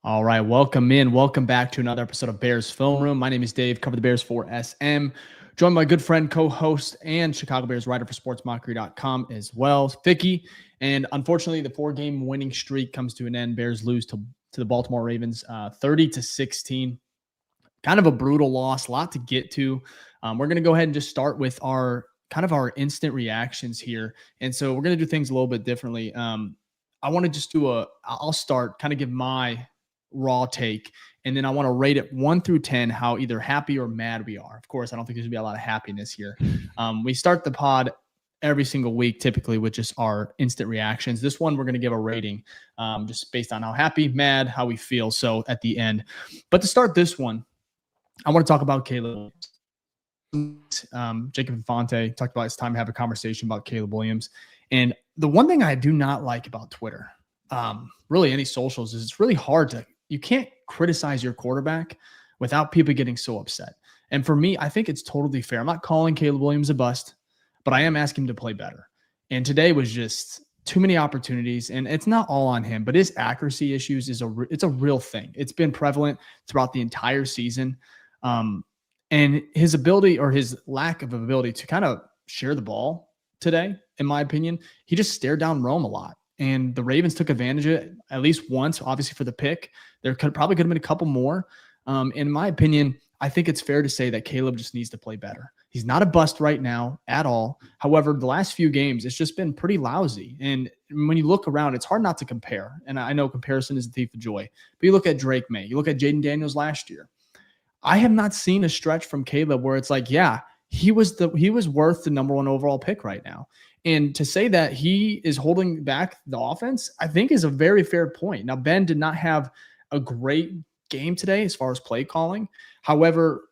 All right, welcome in. Welcome back to another episode of Bears Film Room. My name is Dave, cover the Bears for SM. Joined by my good friend, co-host, and Chicago Bears writer for sportsmockery.com as well, Ficky. And unfortunately, the 4-game winning streak comes to an end. Bears lose to the Baltimore Ravens 30-16. Kind of a brutal loss, a lot to get to. We're going to go ahead and just start with our instant reactions here. And so we're going to do things a little bit differently. I want to just I'll start, kind of give my raw take, and then I want to rate it 1 through 10 how either happy or mad we are. Of course, I don't think there's gonna be a lot of happiness here. We start the pod every single week typically with just our instant reactions. This one we're going to give a rating just based on how happy, mad, how we feel, so at the end. But to start this one, I want to talk about Caleb. Jacob Infante talked about it's time to have a conversation about Caleb Williams. And the one thing I do not like about Twitter, really any socials, is it's really hard you can't criticize your quarterback without people getting so upset. And for me, I think it's totally fair. I'm not calling Caleb Williams a bust, but I am asking him to play better. And today was just too many opportunities, and it's not all on him, but his accuracy issues it's a real thing. It's been prevalent throughout the entire season. And his ability, or his lack of ability, to kind of share the ball today, in my opinion, he just stared down Rome a lot. And the Ravens took advantage of it at least once, obviously for the pick. There probably could have been a couple more. In my opinion, I think it's fair to say that Caleb just needs to play better. He's not a bust right now at all. However, the last few games, it's just been pretty lousy. And when you look around, it's hard not to compare. And I know comparison is the thief of joy. But you look at Drake May, you look at Jaden Daniels last year. I have not seen a stretch from Caleb where it's like, yeah, he was worth the number 1 overall pick right now. And to say that he is holding back the offense, I think is a very fair point. Now, Ben did not have a great game today as far as play calling. However,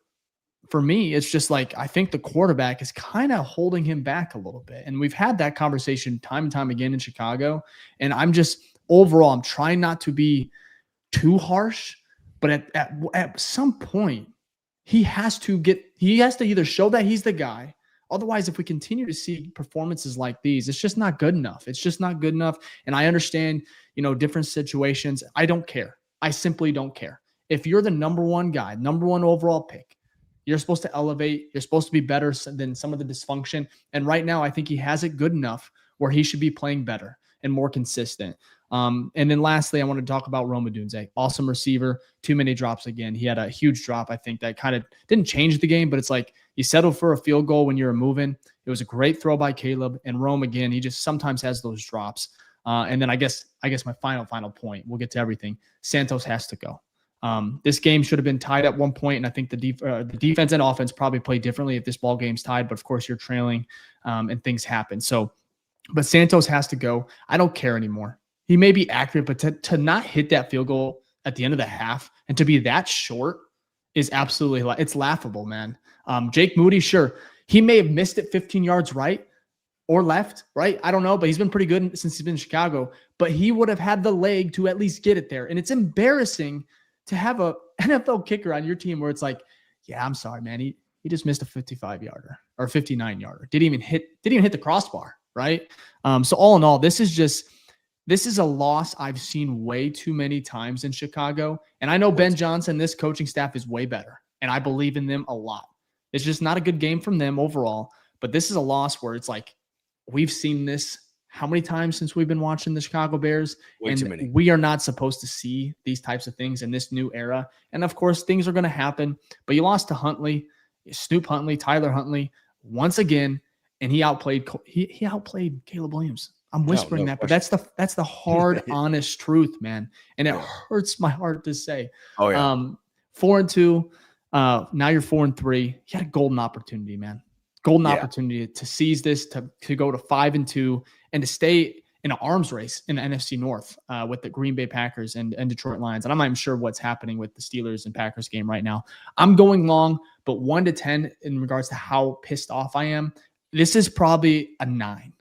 for me, it's just like, I think the quarterback is kind of holding him back a little bit. And we've had that conversation time and time again in Chicago. And I'm trying not to be too harsh, but at some point, he has to either show that he's the guy. Otherwise, if we continue to see performances like these, it's just not good enough. It's just not good enough. And I understand, different situations. I don't care. I simply don't care. If you're the number 1 guy, number 1 overall pick, you're supposed to elevate. You're supposed to be better than some of the dysfunction. And right now, I think he has it good enough where he should be playing better and more consistent. And then lastly, I want to talk about Odunze. Awesome receiver, too many drops again. He had a huge drop, I think, that kind of didn't change the game, but it's like you settle for a field goal when you're moving. It was a great throw by Caleb. And Rome, again, he just sometimes has those drops. And then I guess my final point, we'll get to everything. Santos has to go. This game should have been tied at one point, and I think the defense and offense probably play differently if this ball game's tied, but of course you're trailing and things happen. But Santos has to go. I don't care anymore. He may be accurate, but to not hit that field goal at the end of the half and to be that short is absolutely, it's laughable, man. Jake Moody, sure, he may have missed it 15 yards right or left, right? I don't know, but he's been pretty good since he's been in Chicago. But he would have had the leg to at least get it there. And it's embarrassing to have a NFL kicker on your team where it's like, yeah, I'm sorry, man. He just missed a 55-yarder or 59-yarder. Didn't even hit the crossbar, right? So all in all, this is a loss I've seen way too many times in Chicago. And I know Ben Johnson, this coaching staff, is way better. And I believe in them a lot. It's just not a good game from them overall. But this is a loss where it's like, we've seen this how many times since we've been watching the Chicago Bears? Way too many. We are not supposed to see these types of things in this new era. And of course, things are going to happen. But you lost to Huntley, Snoop Huntley, Tyler Huntley, once again, and he outplayed Caleb Williams. I'm whispering that, but that's the hard, honest truth, man. And it hurts my heart to say. Oh yeah. 4-2. Now you're 4-3. You had a golden opportunity, man. Golden opportunity to seize this, to go to 5-2, and to stay in an arms race in the NFC North with the Green Bay Packers and Detroit Lions. And I'm not even sure what's happening with the Steelers and Packers game right now. I'm going long, but 1 to 10 in regards to how pissed off I am. This is probably a 9.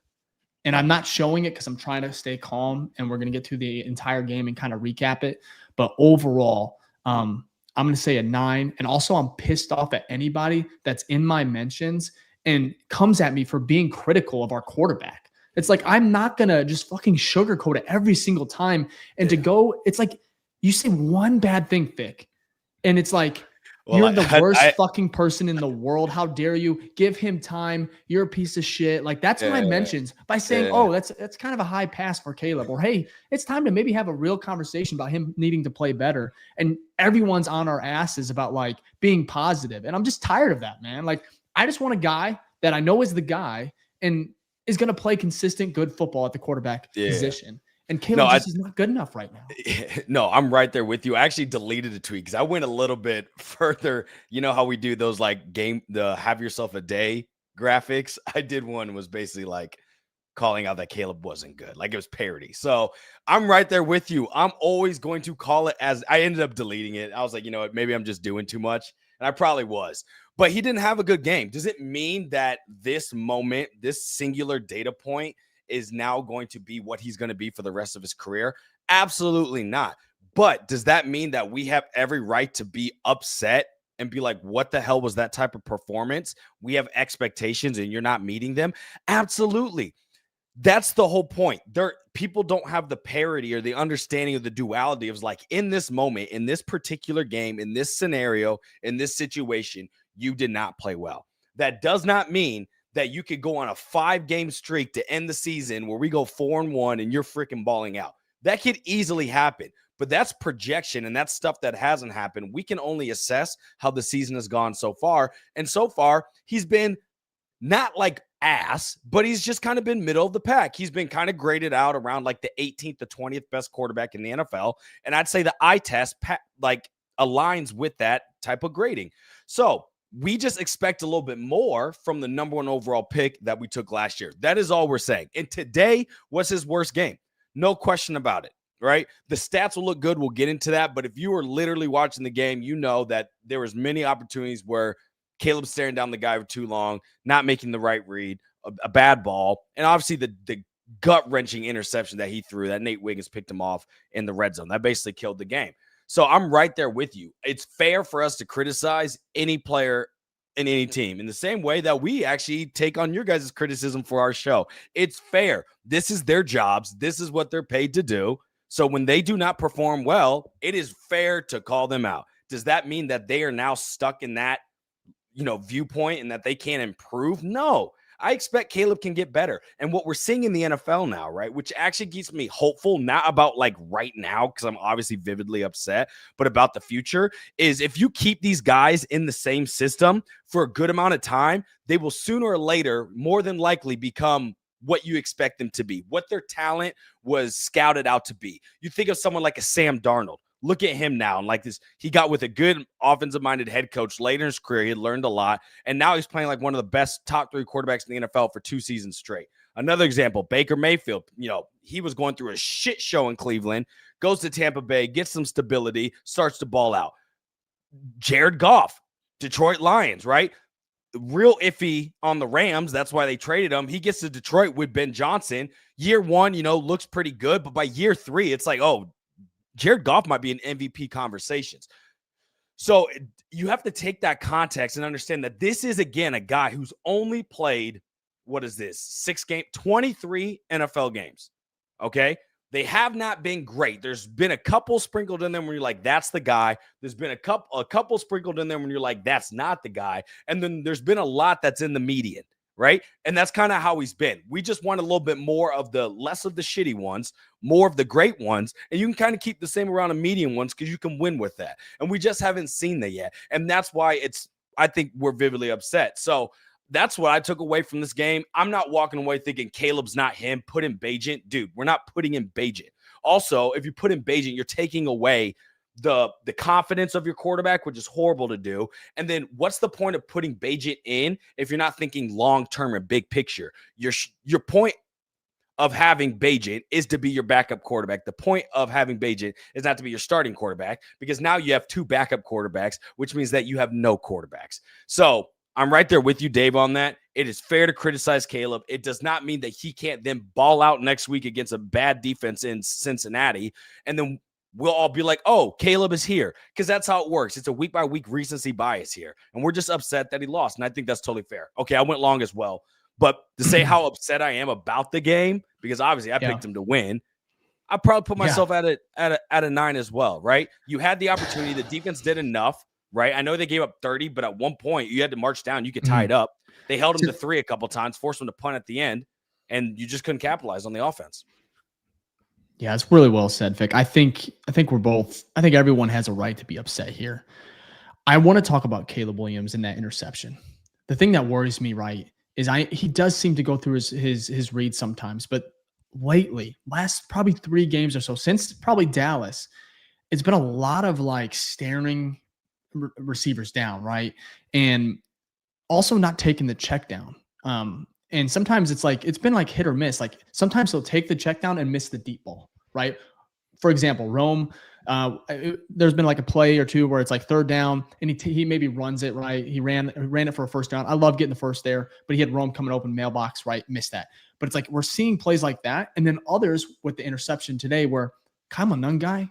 And I'm not showing it because I'm trying to stay calm, and we're going to get through the entire game and kind of recap it. But overall, I'm going to say a 9. And also, I'm pissed off at anybody that's in my mentions and comes at me for being critical of our quarterback. It's like, I'm not going to just fucking sugarcoat it every single time. And to go, it's like, You say one bad thing, Fick, and it's like, you're the worst fucking person in the world. How dare you give him time? You're a piece of shit. Like, that's what I mentioned by saying, oh, that's kind of a high pass for Caleb. Or, hey, it's time to maybe have a real conversation about him needing to play better. And everyone's on our asses about like being positive. And I'm just tired of that, man. Like, I just want a guy that I know is the guy and is going to play consistent, good football at the quarterback position. And Caleb just is not good enough right now. No, I'm right there with you. I actually deleted a tweet because I went a little bit further. You know how we do those like the have yourself a day graphics? I did one was basically like calling out that Caleb wasn't good. Like, it was parody. So I'm right there with you. I'm always going to call it as I ended up deleting it. I was like, you know what? Maybe I'm just doing too much. And I probably was. But he didn't have a good game. Does it mean that this moment, this singular data point, is now going to be what he's going to be for the rest of his career? Absolutely not. But does that mean that we have every right to be upset and be like, what the hell was that type of performance? We have expectations and you're not meeting them? Absolutely. That's the whole point. People don't have the parity or the understanding of the duality of like, in this moment, in this particular game, in this scenario, in this situation, you did not play well. That does not mean that you could go on a 5-game streak to end the season where we go 4-1 and you're freaking balling out. That could easily happen, but that's projection and that's stuff that hasn't happened. We can only assess how the season has gone so far. And so far, he's been not like ass, but he's just kind of been middle of the pack. He's been kind of graded out around like the 18th to 20th best quarterback in the NFL. And I'd say the eye test like aligns with that type of grading. So we just expect a little bit more from the number 1 overall pick that we took last year. That is all we're saying. And today was his worst game. No question about it, right? The stats will look good. We'll get into that. But if you were literally watching the game, you know that there was many opportunities where Caleb's staring down the guy for too long, not making the right read, a bad ball, and obviously the gut-wrenching interception that he threw, that Nate Wiggins picked him off in the red zone. That basically killed the game. So I'm right there with you. It's fair for us to criticize any player in any team in the same way that we actually take on your guys' criticism for our show. It's fair. This is their jobs. This is what they're paid to do. So when they do not perform well, it is fair to call them out. Does that mean that they are now stuck in that, viewpoint and that they can't improve? No. I expect Caleb can get better. And what we're seeing in the NFL now, right, which actually keeps me hopeful, not about like right now, because I'm obviously vividly upset, but about the future, is if you keep these guys in the same system for a good amount of time, they will sooner or later, more than likely, become what you expect them to be, what their talent was scouted out to be. You think of someone like a Sam Darnold. Look at him now. And like this, he got with a good offensive-minded head coach later in his career. He had learned a lot. And now he's playing like one of the best top 3 quarterbacks in the NFL for 2 seasons straight. Another example, Baker Mayfield. He was going through a shit show in Cleveland, goes to Tampa Bay, gets some stability, starts to ball out. Jared Goff, Detroit Lions, right? Real iffy on the Rams. That's why they traded him. He gets to Detroit with Ben Johnson. Year 1, looks pretty good. But by year 3, it's like, oh, Jared Goff might be in MVP conversations. So you have to take that context and understand that this is, again, a guy who's only played, 23 NFL games. Okay? They have not been great. There's been a couple sprinkled in them where you're like, that's the guy. There's been a couple sprinkled in them when you're like, that's not the guy. And then there's been a lot that's in the median. Right. And that's kind of how he's been. We just want a little bit more of less of the shitty ones, more of the great ones. And you can kind of keep the same around of medium ones because you can win with that. And we just haven't seen that yet. And that's why I think we're vividly upset. So that's what I took away from this game. I'm not walking away thinking Caleb's not him. Put in Bagent. Dude, we're not putting in Bagent. Also, if you put in Bagent, you're taking away the confidence of your quarterback, which is horrible to do. And then what's the point of putting Bagent in if you're not thinking long-term or big picture? Your point of having Bagent is to be your backup quarterback. The point of having Bagent is not to be your starting quarterback, because now you have 2 backup quarterbacks, which means that you have no quarterbacks. So I'm right there with you, Dave, on that. It is fair to criticize Caleb. It does not mean that he can't then ball out next week against a bad defense in Cincinnati, and then we'll all be like, oh, Caleb is here, because that's how it works. It's a week-by-week recency bias here, and we're just upset that he lost, and I think that's totally fair. Okay, I went long as well, but to say how upset I am about the game, because obviously I picked him to win, I probably put myself at a 9 as well, right? You had the opportunity. The defense did enough, right? I know they gave up 30, but at one point you had to march down. You could tie it up. They held them to 3 a couple times, forced them to punt at the end, and you just couldn't capitalize on the offense. Yeah, it's really well said, Vic. I think everyone has a right to be upset here. I want to talk about Caleb Williams and that interception. The thing that worries me, right, is he does seem to go through his reads sometimes, but lately, last probably 3 games or so, since probably Dallas, it's been a lot of like staring receivers down, right? And also not taking the check down. And sometimes it's been like hit or miss. Like sometimes he'll take the check down and miss the deep ball, right? For example, Rome, there's been like a play or two where it's like 3rd down and he maybe runs it, right? He ran it for a 1st down. I love getting the first there, but he had Rome coming open mailbox, right? Missed that. But it's like we're seeing plays like that. And then others with the interception today where Kyle Monungai,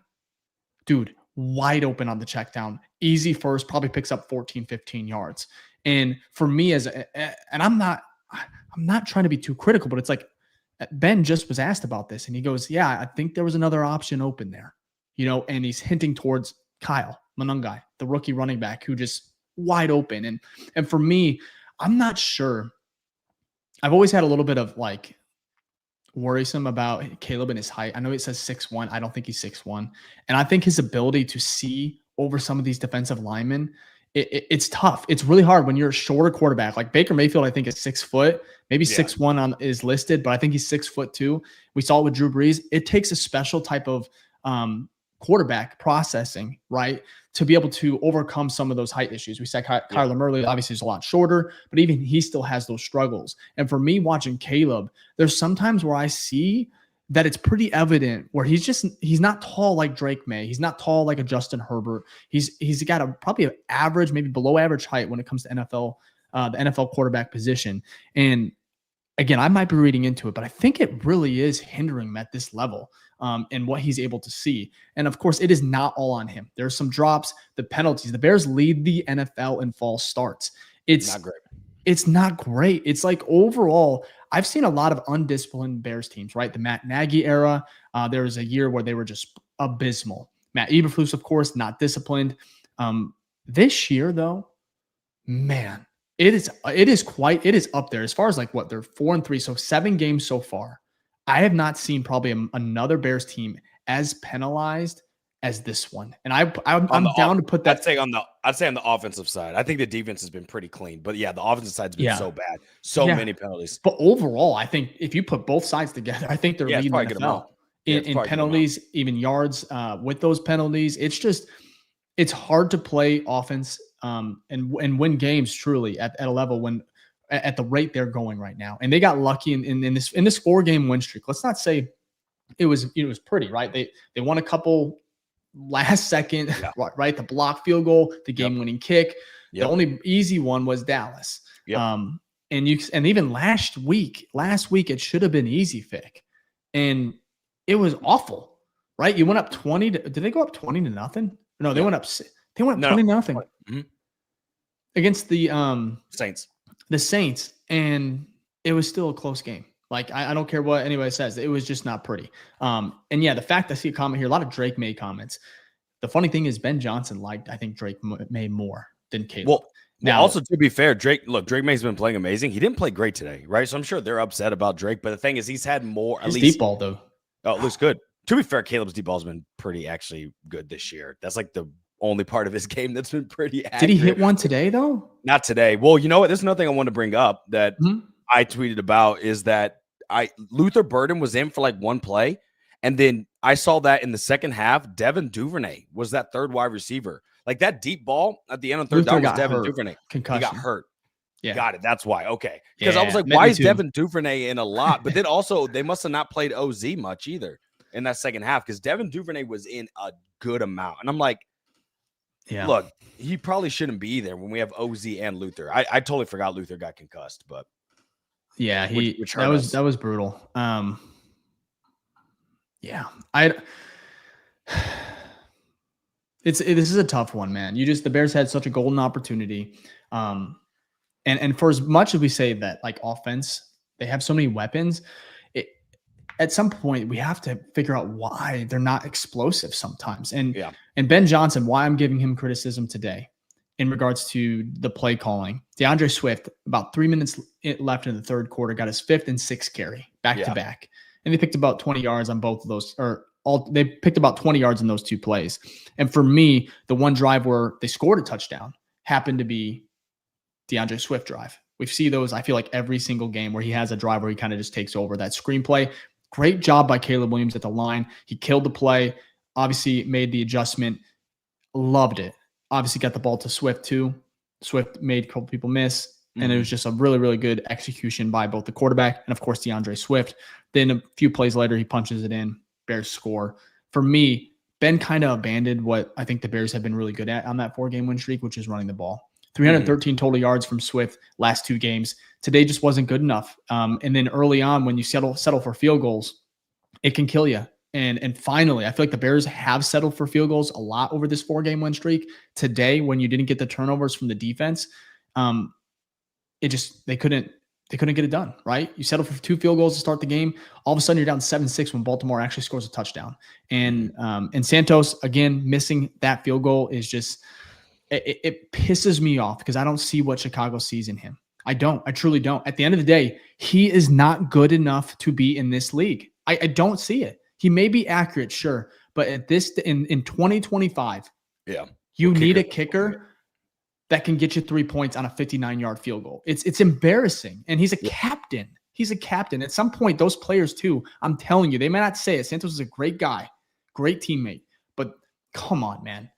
dude, wide open on the check down. Easy first, probably picks up 14, 15 yards. And for me and I'm not trying to be too critical, but it's like Ben just was asked about this and he goes, yeah, I think there was another option open there, and he's hinting towards Kyle Monungai, the rookie running back who just wide open. And for me, I'm not sure. I've always had a little bit of like worrisome about Caleb and his height. I know it says 6'1". I don't think he's 6'1". And I think his ability to see over some of these defensive linemen, it's tough. It's really hard when you're a shorter quarterback. Like Baker Mayfield, I think is 6 foot, maybe 6'1" is listed, but I think he's 6'2". We saw it with Drew Brees. It takes a special type of quarterback processing, right, to be able to overcome some of those height issues. We said Kyler Murray obviously is a lot shorter, but even he still has those struggles. And for me watching Caleb, there's sometimes where I see that it's pretty evident where he's not tall like Drake May. He's not tall like a Justin Herbert. He's got probably an average, maybe below average height when it comes to the NFL quarterback position. And again, I might be reading into it, but I think it really is hindering him at this level and what he's able to see. And of course, it is not all on him. There's some drops, the penalties. The Bears lead the NFL in false starts. It's not great. It's not great. It's like overall, I've seen a lot of undisciplined Bears teams, right? The Matt Nagy era, there was a year where they were just abysmal. Matt Eberflus, of course, not disciplined. This year, though, man, it is up there as far as like what they're 4-3, so 7 games so far. I have not seen probably another Bears team as penalized as this one, and I'm down to put that. I'd say on the offensive side, I think the defense has been pretty clean, but yeah, the offensive side's been so bad, many penalties. But overall, I think if you put both sides together, I think they're leading the NFL in penalties, even yards with those penalties. It's hard to play offense and win games truly at a level when at the rate they're going right now. And they got lucky in this 4-game win streak. Let's not say it was pretty, right? They won a couple last second, right? The block field goal, the game-winning kick. The only easy one was Dallas. And even last week it should have been easy, Fick. And it was awful, right? You went up 20 to, did they go up 20 to nothing? No, they went up 20 to nothing against the Saints. The Saints, and it was still a close game. Like, I don't care what anybody says. It was just not pretty. And yeah, the fact I see a comment here, a lot of Drake May comments. The funny thing is Ben Johnson liked, I think, Drake May more than Caleb. Well, now, also, to be fair, Drake May's been playing amazing. He didn't play great today, right? So I'm sure they're upset about Drake. But the thing is, he's had more. His deep ball, though. Oh, it looks good. To be fair, Caleb's deep ball's been pretty actually good this year. That's like the only part of his game that's been pretty accurate. Did he hit one today, though? Not today. Well, you know what? There's another thing I want to bring up that I tweeted about is that Luther Burden was in for like one play, and then I saw that in the second half, Devin Duvernay was that third wide receiver. Like that deep ball at the end of third down was Devin Duvernay. Concussion. He got hurt. Yeah. Got it. That's why. Okay. Because I was like, why is Devin Duvernay in a lot? But then also they must have not played OZ much either in that second half because Devin Duvernay was in a good amount. And I'm like, look, he probably shouldn't be there when we have OZ and Luther. I totally forgot Luther got concussed, but yeah, that was brutal. This is a tough one, man. The Bears had such a golden opportunity. And for as much as we say that like offense, they have so many weapons, at some point we have to figure out why they're not explosive sometimes. And and Ben Johnson, why I'm giving him criticism today in regards to the play calling. DeAndre Swift, about 3 minutes left in the third quarter, got his 5th and 6th carry back to back. And they picked about 20 yards on both of those, they picked about 20 yards in those 2 plays. And for me, the one drive where they scored a touchdown happened to be DeAndre Swift drive. We see those, I feel like, every single game where he has a drive where he kind of just takes over. That screenplay, great job by Caleb Williams at the line. He killed the play, obviously made the adjustment, loved it. Obviously got the ball to Swift too. Swift made a couple people miss. And it was just a really, really good execution by both the quarterback and, of course, DeAndre Swift. Then a few plays later, he punches it in. Bears score. For me, Ben kind of abandoned what I think the Bears have been really good at on that 4-game win streak, which is running the ball. 313 total yards from Swift last 2 games. Today just wasn't good enough. And then early on, when you settle for field goals, it can kill you. And finally, I feel like the Bears have settled for field goals a lot over this 4-game win streak. Today, when you didn't get the turnovers from the defense, they couldn't get it done, right? You settle for 2 field goals to start the game. All of a sudden, you're down 7-6 when Baltimore actually scores a touchdown. And Santos, again, missing that field goal is just it pisses me off because I don't see what Chicago sees in him. I truly don't. At the end of the day, he is not good enough to be in this league. I don't see it. He may be accurate, sure, but at this in 2025, you need a kicker that can get you 3 points on a 59-yard field goal. It's embarrassing, and he's a captain. He's a captain. At some point, those players too, I'm telling you, they may not say it. Santos is a great guy, great teammate, but come on, man.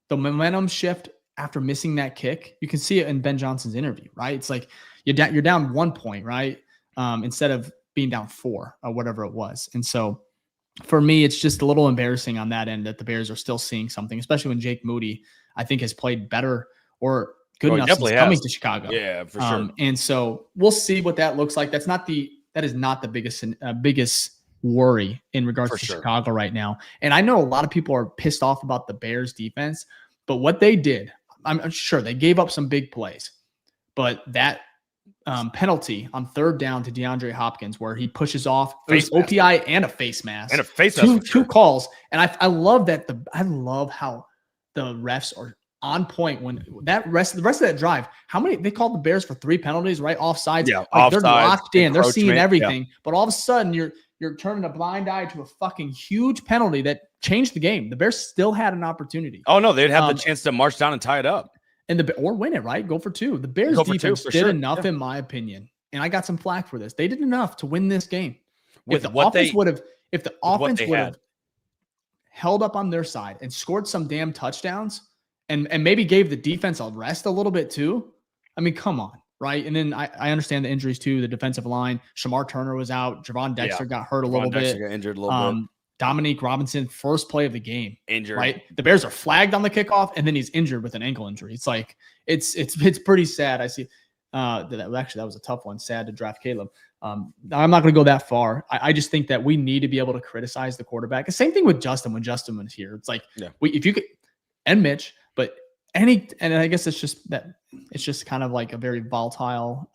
The momentum shift after missing that kick, you can see it in Ben Johnson's interview, right? It's like you're down 1 point, right? Instead of being down 4 or whatever it was. And so for me, it's just a little embarrassing on that end that the Bears are still seeing something, especially when Jake Moody, I think, has played better or good enough since coming to Chicago. Yeah, for sure. And so we'll see what that looks like. That is not the biggest worry in regards to Chicago right now. And I know a lot of people are pissed off about the Bears defense, but what they did, I'm sure they gave up some big plays, but that penalty on 3rd down to DeAndre Hopkins, where he pushes off OPI and a face mask. And a face mask. Two calls. And I love that I love how the refs are on point when the rest of that drive. How many they called the Bears for 3 penalties, right? Offsides. Yeah, they're locked in. They're seeing everything. Yeah. But all of a sudden you're turning a blind eye to a fucking huge penalty that changed the game. The Bears still had an opportunity. Oh no, they'd have the chance to march down and tie it up. Or win it, right? Go for 2. The Bears defense did enough, in my opinion. And I got some flack for this. They did enough to win this game. If the offense would have held up on their side and scored some damn touchdowns and maybe gave the defense a rest a little bit too. I mean, come on, right? And then I understand the injuries too. The defensive line, Shamar Turner was out. Javon Dexter got hurt a little bit. Got injured a little bit. Dominique Robinson, first play of the game, injured. Right, the Bears are flagged on the kickoff, and then he's injured with an ankle injury. It's like it's pretty sad. I see. That was a tough one. Sad to draft Caleb. I'm not going to go that far. I just think that we need to be able to criticize the quarterback. The same thing with Justin when Justin was here. It's like if you could, and Mitch, but and I guess it's just kind of like a very volatile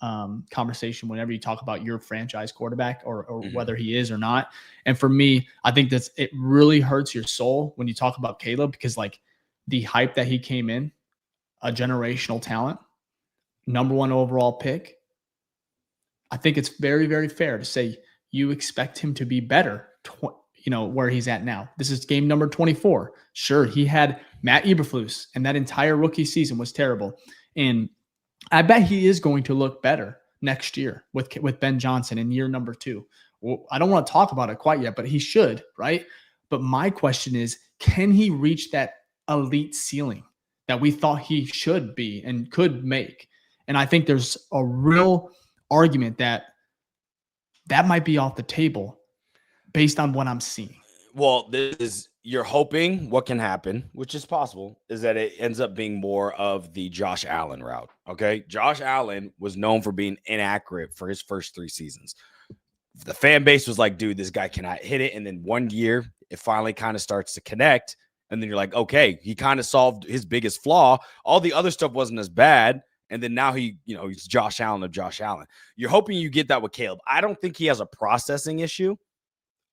conversation whenever you talk about your franchise quarterback or whether he is or not. And for me, I think it really hurts your soul when you talk about Caleb, because like the hype that he came in, a generational talent, number 1 overall pick. I think it's very, very fair to say you expect him to be better, where he's at now. This is game number 24. Sure, he had Matt Eberflus, and that entire rookie season was terrible. And I bet he is going to look better next year with Ben Johnson in year number 2. Well, I don't want to talk about it quite yet, but he should, right? But my question is, can he reach that elite ceiling that we thought he should be and could make? And I think there's a real argument that might be off the table based on what I'm seeing. Well, you're hoping what can happen, which is possible, is that it ends up being more of the Josh Allen route. Okay. Josh Allen was known for being inaccurate for his first 3 seasons. The fan base was like, dude, this guy cannot hit it. And then 1 year, it finally kind of starts to connect. And then you're like, okay, he kind of solved his biggest flaw. All the other stuff wasn't as bad. And then now he's Josh Allen of Josh Allen. You're hoping you get that with Caleb. I don't think he has a processing issue.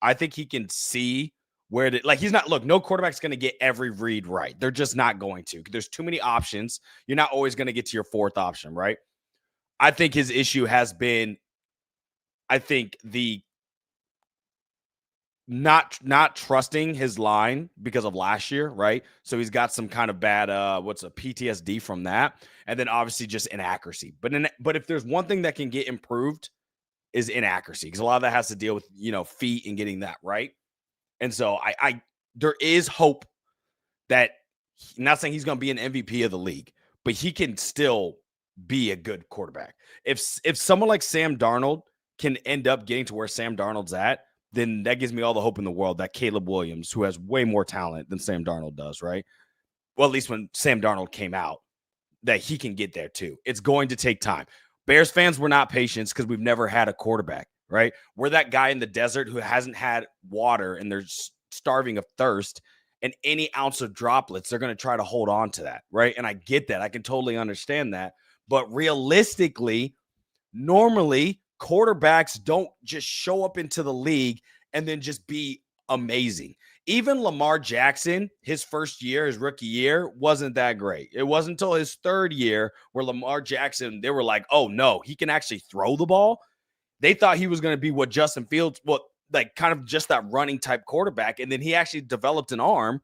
I think he can see where to, like, he's not, look, no quarterback's going to get every read right. They're just not going to. There's too many options. You're not always going to get to your fourth option, right? I think his issue has been, I think, the not trusting his line because of last year, right? So he's got some kind of bad PTSD from that, and then obviously just inaccuracy. But if there's one thing that can get improved is inaccuracy, because a lot of that has to deal with, feet and getting that right. And so I there is hope that, I'm not saying he's going to be an MVP of the league, but he can still be a good quarterback. If someone like Sam Darnold can end up getting to where Sam Darnold's at, then that gives me all the hope in the world that Caleb Williams, who has way more talent than Sam Darnold does, right? Well, at least when Sam Darnold came out, that he can get there too. It's going to take time. Bears fans were not patient because we've never had a quarterback, right? We're that guy in the desert who hasn't had water and they're starving of thirst, and any ounce of droplets, they're going to try to hold on to that, right? And I get that. I can totally understand that. But realistically, normally, quarterbacks don't just show up into the league and then just be amazing. Even Lamar Jackson, his first year, his rookie year, wasn't that great. It wasn't until his third year where Lamar Jackson, they were like, oh, no, he can actually throw the ball. They thought he was going to be what Justin Fields, like kind of just that running type quarterback. And then he actually developed an arm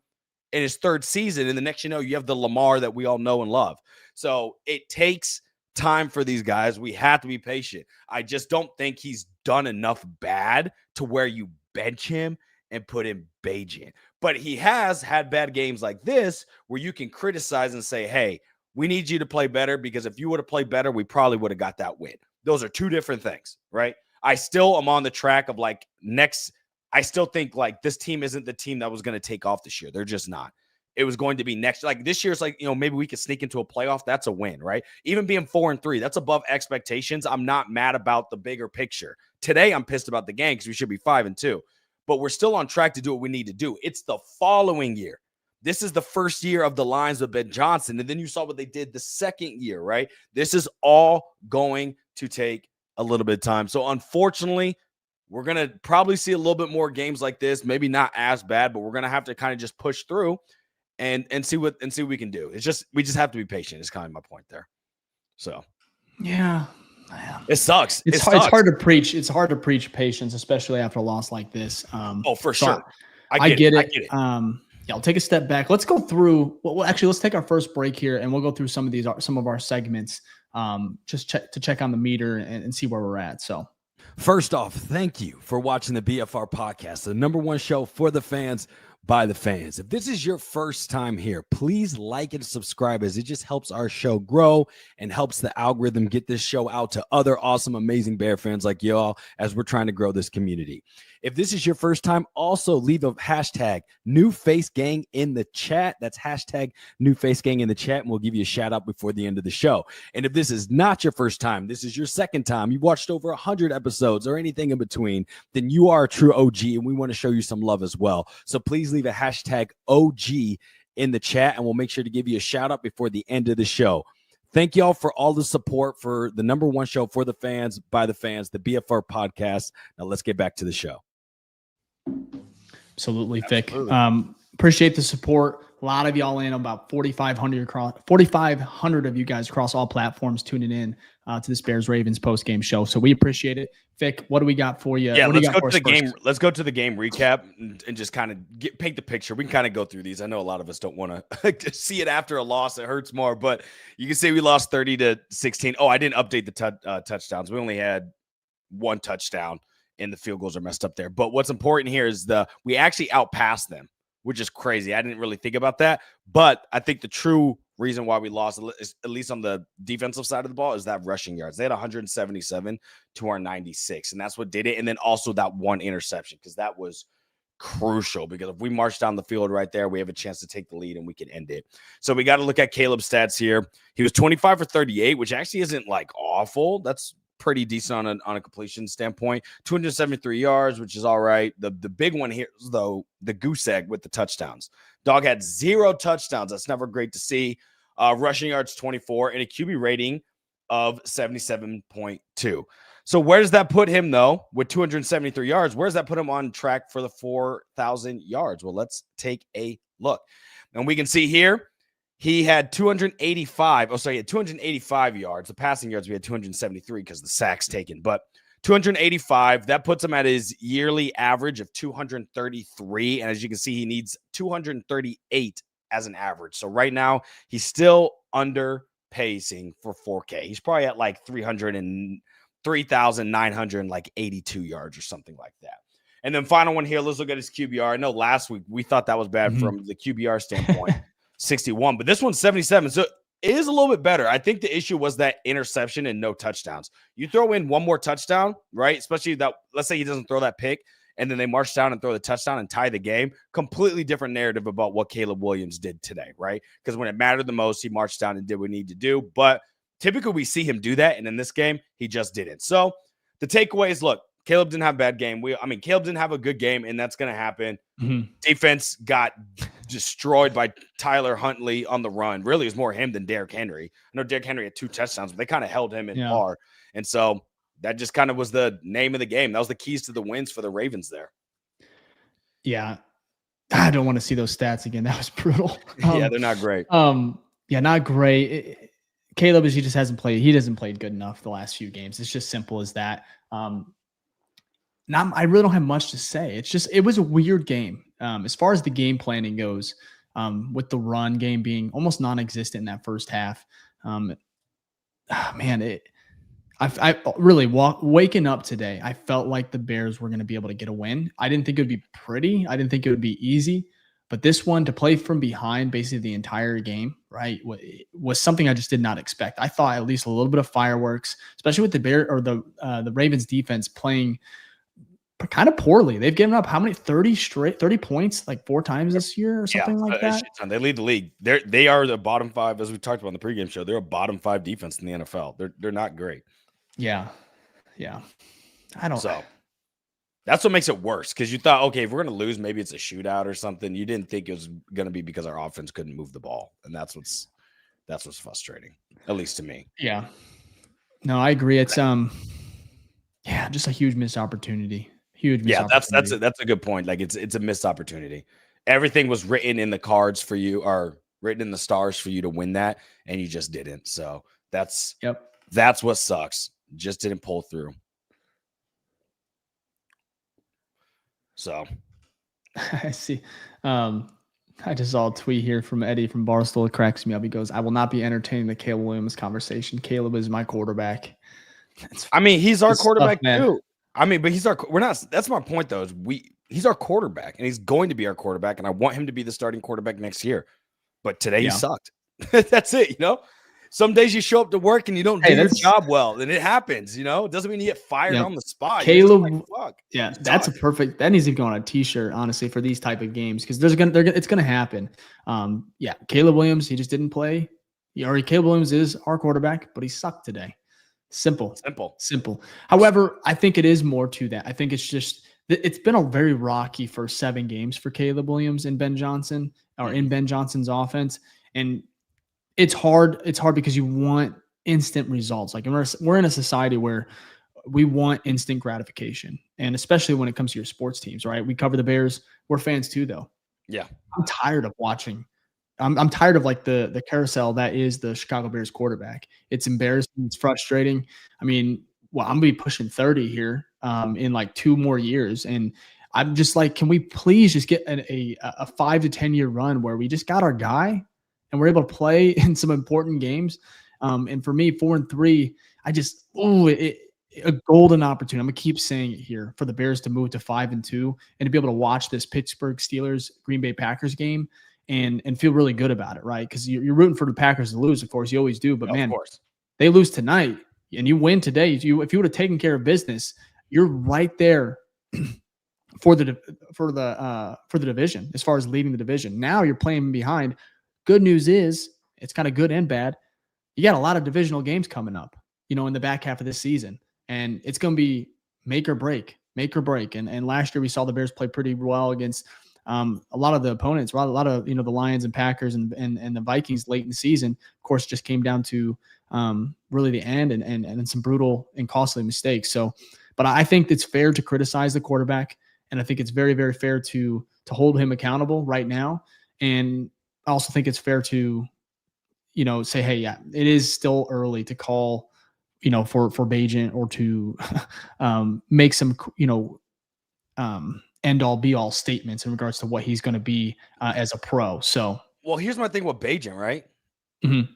in his third season. And the next, you have the Lamar that we all know and love. So it takes time for these guys. We have to be patient. I just don't think he's done enough bad to where you bench him and put in Bajan. But he has had bad games like this where you can criticize and say, hey, we need you to play better, because if you would have played better, we probably would have got that win. Those are two different things, right? I still am on the track of I still think like this team isn't the team that was going to take off this year. They're just not. It was going to be next. Like this year's like, maybe we could sneak into a playoff. That's a win, right? Even being 4-3, that's above expectations. I'm not mad about the bigger picture. Today, I'm pissed about the game because we should be 5-2, but we're still on track to do what we need to do. It's the following year. This is the first year of the lines with Ben Johnson. And then you saw what they did the second year, right? This is all going to take a little bit of time. So unfortunately, we're going to probably see a little bit more games like this. Maybe not as bad, but we're going to have to kind of just push through and see what we can do. It's just, we just have to be patient. Is kind of my point there. So, yeah, it sucks. It's hard to preach. It's hard to preach patience, especially after a loss like this. For sure. I get it. Yeah, I'll take a step back. Let's go through. Well, actually, let's take our first break here, and we'll go through some of our segments, just to check on the meter and see where we're at. So, first off, thank you for watching the BFR Podcast, the number one show for the fans by the fans. If this is your first time here, please like and subscribe, as it just helps our show grow and helps the algorithm get this show out to other awesome, amazing Bear fans like y'all as we're trying to grow this community. If this is your first time, also leave a hashtag New Face Gang in the chat. That's hashtag New Face Gang in the chat, and we'll give you a shout out before the end of the show. And if this is not your first time, this is your second time, you've watched over 100 episodes or anything in between, then you are a true OG, and we want to show you some love as well. So please leave a hashtag OG in the chat, and we'll make sure to give you a shout out before the end of the show. Thank y'all for all the support for the number one show for the fans, by the fans, the BFR Podcast. Now let's get back to the show. Absolutely, Fick. Appreciate the support. A lot of y'all in, about 4,500 of you guys across all platforms tuning in to this Bears Ravens post game show. So we appreciate it. Fick, what do we got for you? Yeah, let's go to the game. Let's go to the game recap and just kind of paint the picture. We can kind of go through these. I know a lot of us don't want to see it after a loss. It hurts more, but you can see we lost 30-16. Oh, I didn't update the touchdowns. We only had one touchdown, and the field goals are messed up there. But what's important here is we actually outpassed them, which is crazy. I didn't really think about that. But I think the true reason why we lost, at least on the defensive side of the ball, is that rushing yards. They had 177 to our 96, and that's what did it. And then also that one interception, because that was crucial, because if we march down the field right there, we have a chance to take the lead and we can end it. So we got to look at Caleb's stats here. He was 25 for 38, which actually isn't like awful. That's pretty decent on a completion standpoint. 273 yards, which is all right. The big one here is, though, the goose egg with the touchdowns. Dog had 0 touchdowns. That's never great to see. Rushing yards 24 and a QB rating of 77.2. So where does that put him, though, with 273 yards? Where does that put him on track for the 4,000 yards? Well, let's take a look. And we can see here, he had 285. Oh, sorry, he had 285 yards. The passing yards, we had 273 because the sacks taken. But 285, that puts him at his yearly average of 233. And as you can see, he needs 238 as an average. So right now, he's still under pacing for 4K. He's probably at like 3,982 yards or something like that. And then final one here, let's look at his QBR. I know last week we thought that was bad from the QBR standpoint, 61, but this one's 77. So it is a little bit better. I think the issue was that interception and no touchdowns. You throw in one more touchdown, right? Especially that, let's say he doesn't throw that pick, and then they march down and throw the touchdown and tie the game. Completely different narrative about what Caleb Williams did today, right? Because when it mattered the most, he marched down and did what he needed to do. But typically we see him do that, and in this game, he just didn't. So the takeaway is, look, Caleb didn't have a bad game. Caleb didn't have a good game, and that's going to happen. Defense got destroyed by Tyler Huntley on the run. Really, it was more him than Derrick Henry. I know Derrick Henry had 2 touchdowns, but they kind of held him in par. And so that just kind of was the name of the game. That was the keys to the wins for the Ravens there. Yeah. I don't want to see those stats again. That was brutal. Yeah, they're not great. Not great. Caleb, he just hasn't played. He hasn't played good enough the last few games. It's just simple as that. I really don't have much to say. It was a weird game. As far as the game planning goes, with the run game being almost non-existent in that first half. Waking up today, I felt like the Bears were going to be able to get a win. I didn't think it would be pretty. I didn't think it would be easy. But this one, to play from behind basically the entire game, right, was something I just did not expect. I thought at least a little bit of fireworks, especially with the Ravens defense playing kind of poorly. They've given up how many 30 points like 4 times this year or something like that. They lead the league. They are the bottom 5, as we talked about in the pregame show. They're a bottom 5 defense in the NFL. They're not great. Yeah. So that's what makes it worse, because you thought, okay, if we're going to lose, maybe it's a shootout or something. You didn't think it was going to be because our offense couldn't move the ball, and that's what's frustrating, at least to me. Yeah. No, I agree. It's just a huge missed opportunity. That's a good point. Like it's a missed opportunity. Everything was written in the cards for you, or written in the stars for you to win that, and you just didn't. So that's what sucks. Just didn't pull through. So I see. I just saw a tweet here from Eddie from Barstool. It cracks me up. He goes, "I will not be entertaining the Caleb Williams conversation. Caleb is my quarterback." He's our quarterback too. But that's my point though, he's our quarterback, and he's going to be our quarterback, and I want him to be the starting quarterback next year. But today he sucked. That's it, Some days you show up to work and you don't do your job well, and it happens, It doesn't mean you get fired on the spot. Caleb, that's that needs to go on a t-shirt, honestly, for these type of games, because it's gonna happen. Caleb Williams, he just didn't play. Caleb Williams is our quarterback, but he sucked today. Simple. However, I think it is more to that. I think it's been a very rocky first 7 games for Caleb Williams and Ben Johnson, or in Ben Johnson's offense. And it's hard. It's hard because you want instant results. Like we're in a society where we want instant gratification. And especially when it comes to your sports teams, right? We cover the Bears. We're fans too, though. Yeah. I'm tired of watching. I'm tired of like the carousel that is the Chicago Bears quarterback. It's embarrassing. It's frustrating. I'm going to be pushing 30 here in like 2 more years. And I'm just like, can we please just get a 5 to 10 year run where we just got our guy and we're able to play in some important games? And for me, 4-3, a golden opportunity. I'm going to keep saying it here for the Bears to move to 5-2 and to be able to watch this Pittsburgh Steelers Green Bay Packers game and feel really good about it, right? Because you're rooting for the Packers to lose, of course. You always do. But, man, they lose tonight and you win today. If you would have taken care of business, you're right there for the division as far as leading the division. Now you're playing behind. Good news is it's kind of good and bad. You got a lot of divisional games coming up, in the back half of this season. And it's going to be make or break. And last year we saw the Bears play pretty well against a lot of the opponents, a lot of the Lions and Packers and the Vikings late in the season, of course, just came down to really the end and some brutal and costly mistakes. So, but I think it's fair to criticize the quarterback, and I think it's very, very fair to hold him accountable right now. And I also think it's fair to, say, hey, yeah, it is still early to call, for Bagent or to make some, end all be all statements in regards to what he's going to be as a pro. So, well, here's my thing with Bagent, right? Mm-hmm.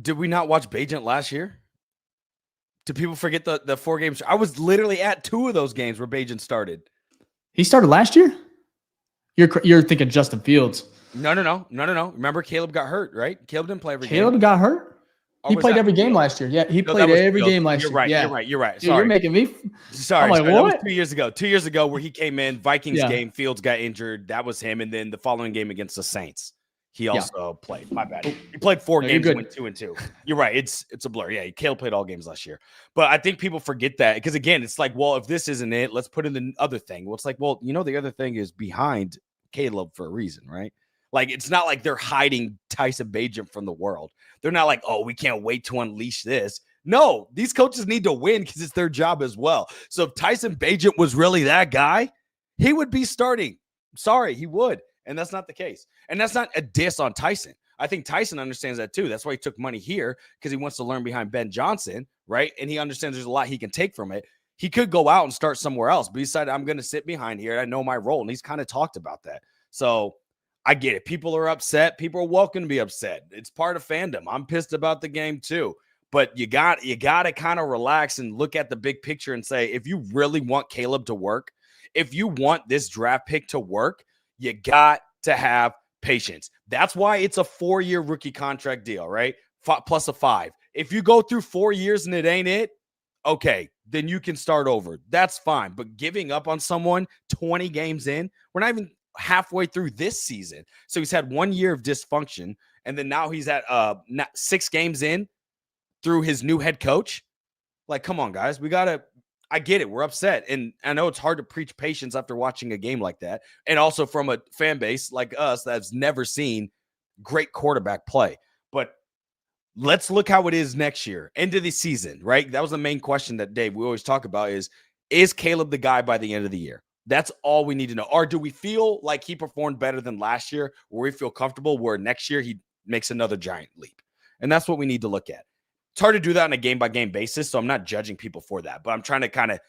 Did we not watch Bagent last year? Do people forget the 4 games? I was literally at 2 of those games where Bagent started. He started last year? You're thinking Justin Fields. No. Remember, Caleb got hurt, right? Caleb didn't play every game. Caleb got hurt? He played every game last year. Yeah, he played every game last year. You're right. Dude, you're making me. Sorry. Like, that was 2 years ago. 2 years ago where he came in, Vikings game, Fields got injured. That was him. And then the following game against the Saints, he also played. My bad. He played 4 games and went 2-2. You're right. It's a blur. Yeah, Caleb played all games last year. But I think people forget that because, again, it's like, well, if this isn't it, let's put in the other thing. Well, it's like, well, the other thing is behind Caleb for a reason, right? Like, it's not like they're hiding Tyson Bagent from the world. They're not like, oh, we can't wait to unleash this. No, these coaches need to win because it's their job as well. So if Tyson Bagent was really that guy, he would be starting. Sorry, he would. And that's not the case. And that's not a diss on Tyson. I think Tyson understands that too. That's why he took money here, because he wants to learn behind Ben Johnson, right? And he understands there's a lot he can take from it. He could go out and start somewhere else, but he decided, I'm going to sit behind here. I know my role. And he's kind of talked about that. So I get it. People are upset. People are welcome to be upset. It's part of fandom. I'm pissed about the game too. But you got to kind of relax and look at the big picture and say, if you really want Caleb to work, if you want this draft pick to work, you got to have patience. That's why it's a 4-year rookie contract deal, right? Plus a 5. If you go through 4 years and it ain't it, okay, then you can start over. That's fine. But giving up on someone 20 games in, we're not even halfway through this season. So he's had 1 year of dysfunction, and then now he's at 6 games in through his new head coach. Like, come on, guys. I get it. We're upset. And I know it's hard to preach patience after watching a game like that. And also from a fan base like us that's never seen great quarterback play. But let's look how it is next year, end of the season, right? That was the main question that, Dave, we always talk about is Caleb the guy by the end of the year? That's all we need to know. Or do we feel like he performed better than last year, where we feel comfortable where next year he makes another giant leap? And that's what we need to look at. It's hard to do that on a game-by-game basis, so I'm not judging people for that. But I'm trying to kind of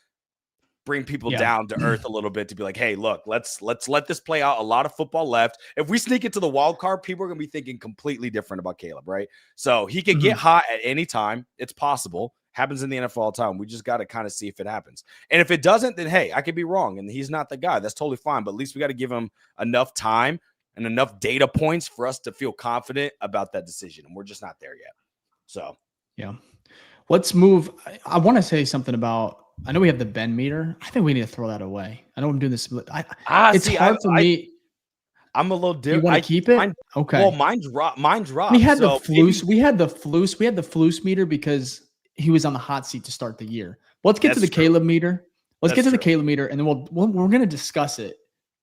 bring people down to earth a little bit to be like, hey, look, let's let this play out. A lot of football left. If we sneak into the wild card, people are going to be thinking completely different about Caleb, right? So he can get hot at any time. It's possible. Happens in the NFL all the time. We just got to kind of see if it happens. And if it doesn't, then, hey, I could be wrong, and he's not the guy. That's totally fine. But at least we got to give him enough time and enough data points for us to feel confident about that decision. And we're just not there yet. So, yeah. Let's move. I want to say something about, I know we have the Ben meter. I think we need to throw that away. I know I'm doing this. It's hard for me. I'm a little different. You want to keep it? Okay. Well, mine's rough. We had the Flus. We had the Flus meter because he was on the hot seat to start the year. Let's get to the Caleb meter. Let's get to the Caleb meter, and then we're going to discuss it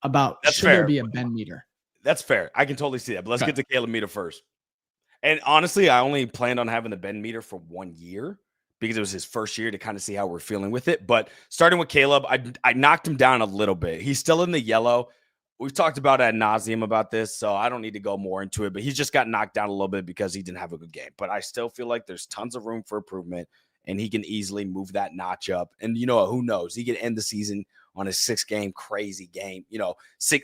about should there be a Ben meter. That's fair. I can totally see that. But let's get to Caleb meter first. And honestly, I only planned on having the Ben meter for 1 year because it was his first year to kind of see how we're feeling with it. But starting with Caleb, I knocked him down a little bit. He's still in the yellow. We've talked about ad nauseum about this, so I don't need to go more into it. But he's just got knocked down a little bit because he didn't have a good game. But I still feel like there's tons of room for improvement, and he can easily move that notch up. And, who knows? He could end the season on a 6-game crazy game,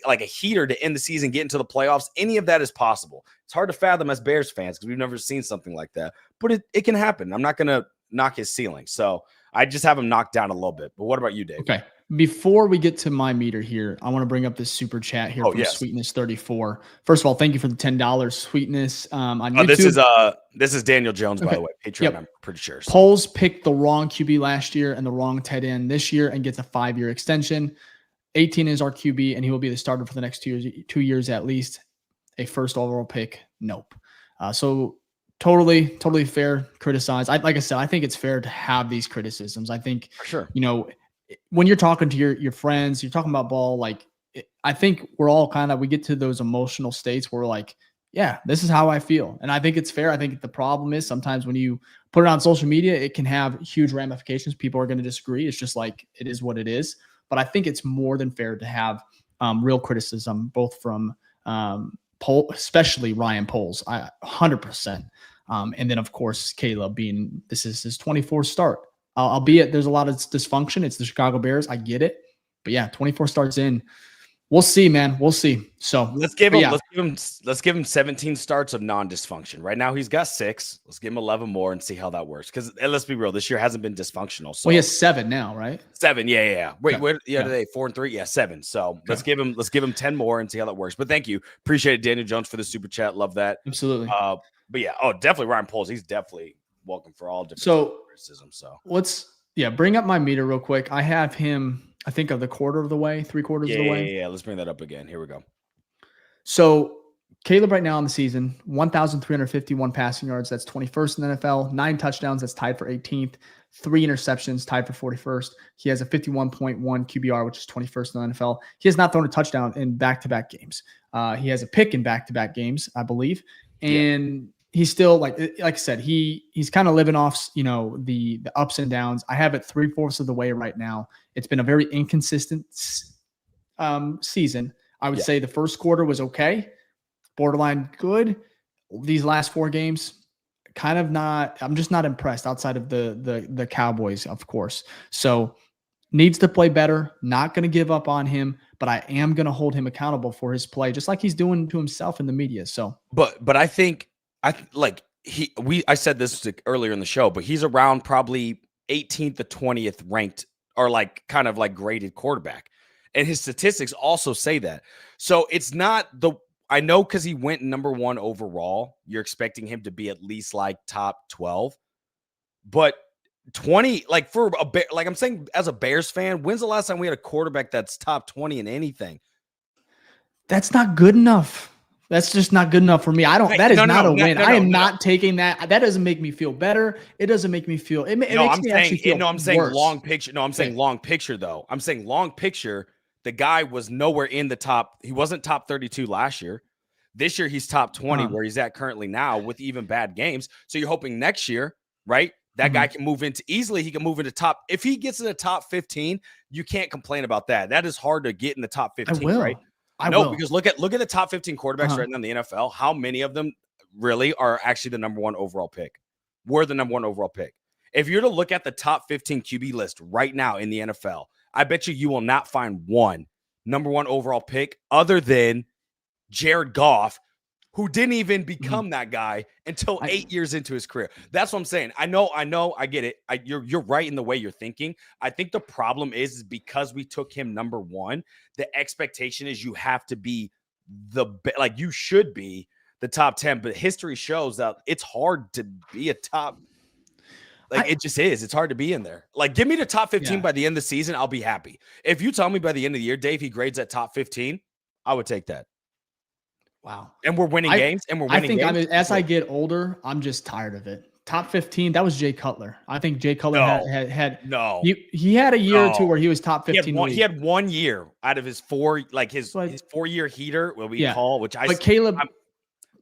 like a heater to end the season, get into the playoffs. Any of that is possible. It's hard to fathom as Bears fans because we've never seen something like that. But it can happen. I'm not going to knock his ceiling. So I just have him knocked down a little bit. But what about you, Dave? Okay. Before we get to my meter here, I want to bring up this super chat here from Sweetness 34. First of all, thank you for the $10 Sweetness on YouTube. This is Daniel Jones, by the way. Patreon, I'm pretty sure. So. Poles picked the wrong QB last year and the wrong tight end this year and gets a 5-year extension. 18 is our QB, and he will be the starter for the next 2 years at least. A first overall pick, nope. So totally fair. Criticize. Like I said, I think it's fair to have these criticisms. I think, for sure, when you're talking to your friends, you're talking about ball, like I think we're all we get to those emotional states where we're like, yeah, this is how I feel. And I think it's fair. I think the problem is sometimes when you put it on social media, it can have huge ramifications. People are going to disagree. It's just like, it is what it is. But I think it's more than fair to have real criticism, both from especially Ryan Poles, 100%. And then, of course, Caleb this is his 24th start. Albeit there's a lot of dysfunction. It's the Chicago Bears. I get it. But yeah, 24 starts in. We'll see, man. We'll see. So let's give him 17 starts of non-dysfunction. Right now he's got 6. Let's give him 11 more and see how that works. Because let's be real, this year hasn't been dysfunctional. So he has 7 now, right? 7, yeah. Wait, where today? 4 and 3, yeah, 7. So let's give him 10 more and see how that works. But thank you, appreciate it, Daniel Jones, for the super chat. Love that. Absolutely. But yeah, definitely Ryan Poles. He's definitely welcome for all different criticism. So let's bring up my meter real quick. I have him, I think, of the quarter of the way, 3/4 of the way. Yeah. Let's bring that up again. Here we go. So Caleb right now in the season, 1,351 passing yards. That's 21st in the NFL. 9 touchdowns. That's tied for 18th. 3 interceptions, tied for 41st. He has a 51.1 QBR, which is 21st in the NFL. He has not thrown a touchdown in back-to-back games. He has a pick in back-to-back games, I believe. And he's still, like I said, he's kind of living off, the ups and downs. I have it 3/4 of the way right now. It's been a very inconsistent season. I would say the first quarter was okay, borderline good. These last 4 games, kind of not. I'm just not impressed outside of the Cowboys, of course. So needs to play better. Not going to give up on him, but I am going to hold him accountable for his play, just like he's doing to himself in the media. So, but I think I said this earlier in the show, but he's around probably 18th to 20th ranked or kind of graded quarterback. And his statistics also say that. So it's not I know because he went number 1 overall, you're expecting him to be at least top 12. But 20, for a Bear, I'm saying as a Bears fan, when's the last time we had a quarterback that's top 20 in anything? That's not good enough. That's just not good enough for me. That is not a win. I am not taking that. That doesn't make me feel better. It doesn't make me feel. It makes me actually feel I'm saying worse. Long picture. No, I'm saying long picture though. I'm saying long picture. The guy was nowhere in the top. He wasn't top 32 last year. This year he's top 20 where he's at currently now with even bad games. So you're hoping next year, right? That guy can move into he can move into top. If he gets in the top 15, you can't complain about that. That is hard to get in the top 15, right? I know, because look at the top 15 quarterbacks right now in the NFL. How many of them really are actually the number 1 overall pick? Were the number 1 overall pick. If you're to look at the top 15 QB list right now in the NFL, I bet you will not find one number 1 overall pick other than Jared Goff, who didn't even become that guy until 8 years into his career. That's what I'm saying. I know, I get it. You're right in the way you're thinking. I think the problem is because we took him number 1, the expectation is you have to be you should be the top 10, but history shows that it's hard to be a top. It just is. It's hard to be in there. Give me the top 15 by the end of the season. I'll be happy. If you tell me by the end of the year, Dave, he grades at top 15, I would take that. Wow. And we're winning games. As I get older, I'm just tired of it. Top 15, that was Jay Cutler. I think Jay Cutler had he had a year or two where he was top 15. He had 1 year out of his 4, his 4-year heater, But Caleb,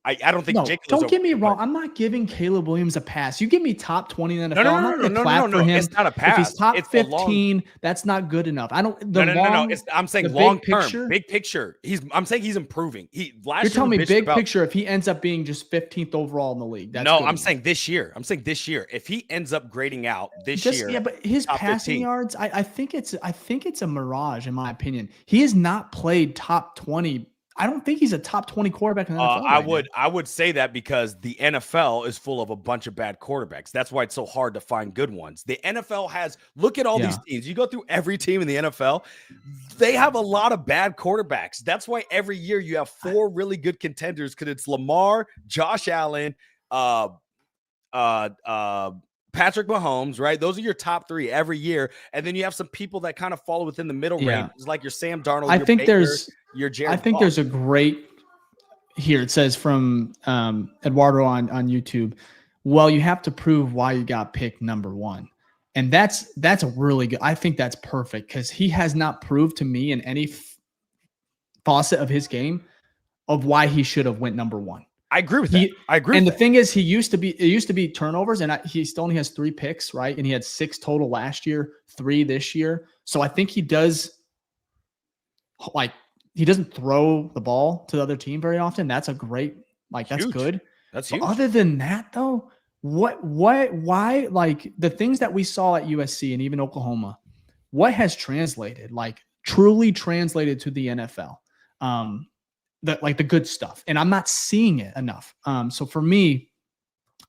I don't think Jake. Don't get me wrong. I'm not giving Caleb Williams a pass. You give me top 20 in the NFL. I'm not going to clap for him. It's not a pass. If he's top 15, that's not good enough. I don't. I'm saying long term, big picture. I'm saying he's improving. You're telling me big picture. If he ends up being just 15th overall in the league, that's good I'm saying this year. If he ends up grading out this year, but his passing yards, I think it's a mirage in my opinion. He has not played top 20. I don't think he's a top 20 quarterback in the NFL. I would say that because the NFL is full of a bunch of bad quarterbacks. That's why it's so hard to find good ones. The NFL look at all these teams. You go through every team in the NFL, they have a lot of bad quarterbacks. That's why every year you have 4 really good contenders because it's Lamar, Josh Allen, Patrick Mahomes, right? Those are your top 3 every year. And then you have some people that kind of fall within the middle range, like your Sam Darnold, your Jared Goff. There's a great here. It says from Eduardo on YouTube. Well, you have to prove why you got picked number 1. And that's a really good. I think that's perfect because he has not proved to me in any facet of his game of why he should have went number one. I agree with that. I agree. And the thing is, it used to be turnovers, and he still only has 3 picks, right? And he had 6 total last year, 3 this year. So I think he doesn't throw the ball to the other team very often. That's a great, that's good. That's huge. Other than that, though, why, like the things that we saw at USC and even Oklahoma, what has translated, truly translated to the NFL? The good stuff. And I'm not seeing it enough. So for me,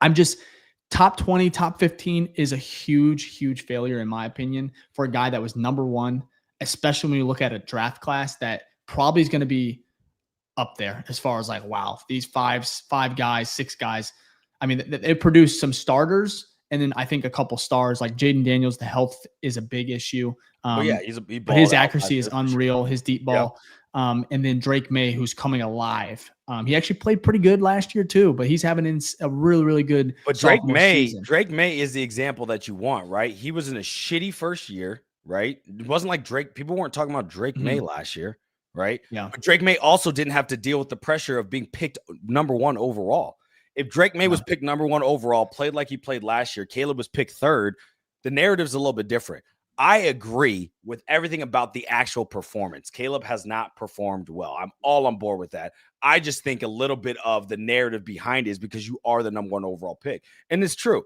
I'm just top 20, top 15 is a huge, huge failure, in my opinion, for a guy that was number one, especially when you look at a draft class that probably is going to be up there as far as wow, these 5 guys, 6 guys. I mean, it produced some starters, and then I think a couple stars like Jaden Daniels. The health is a big issue. But his accuracy is unreal. His deep ball. And then Drake May, who's coming alive. He actually played pretty good last year too, but he's having a really, really good. But Drake May is the example that you want, right? He was in a shitty first year, right? It wasn't like Drake. People weren't talking about Drake May last year, right? Yeah. But Drake May also didn't have to deal with the pressure of being picked number 1 overall. If Drake May was picked number 1 overall, played like he played last year, Caleb was picked 3rd, the narrative's a little bit different. I agree with everything about the actual performance. Caleb has not performed well. I'm all on board with that. I just think a little bit of the narrative behind it is because you are the number 1 overall pick. And it's true.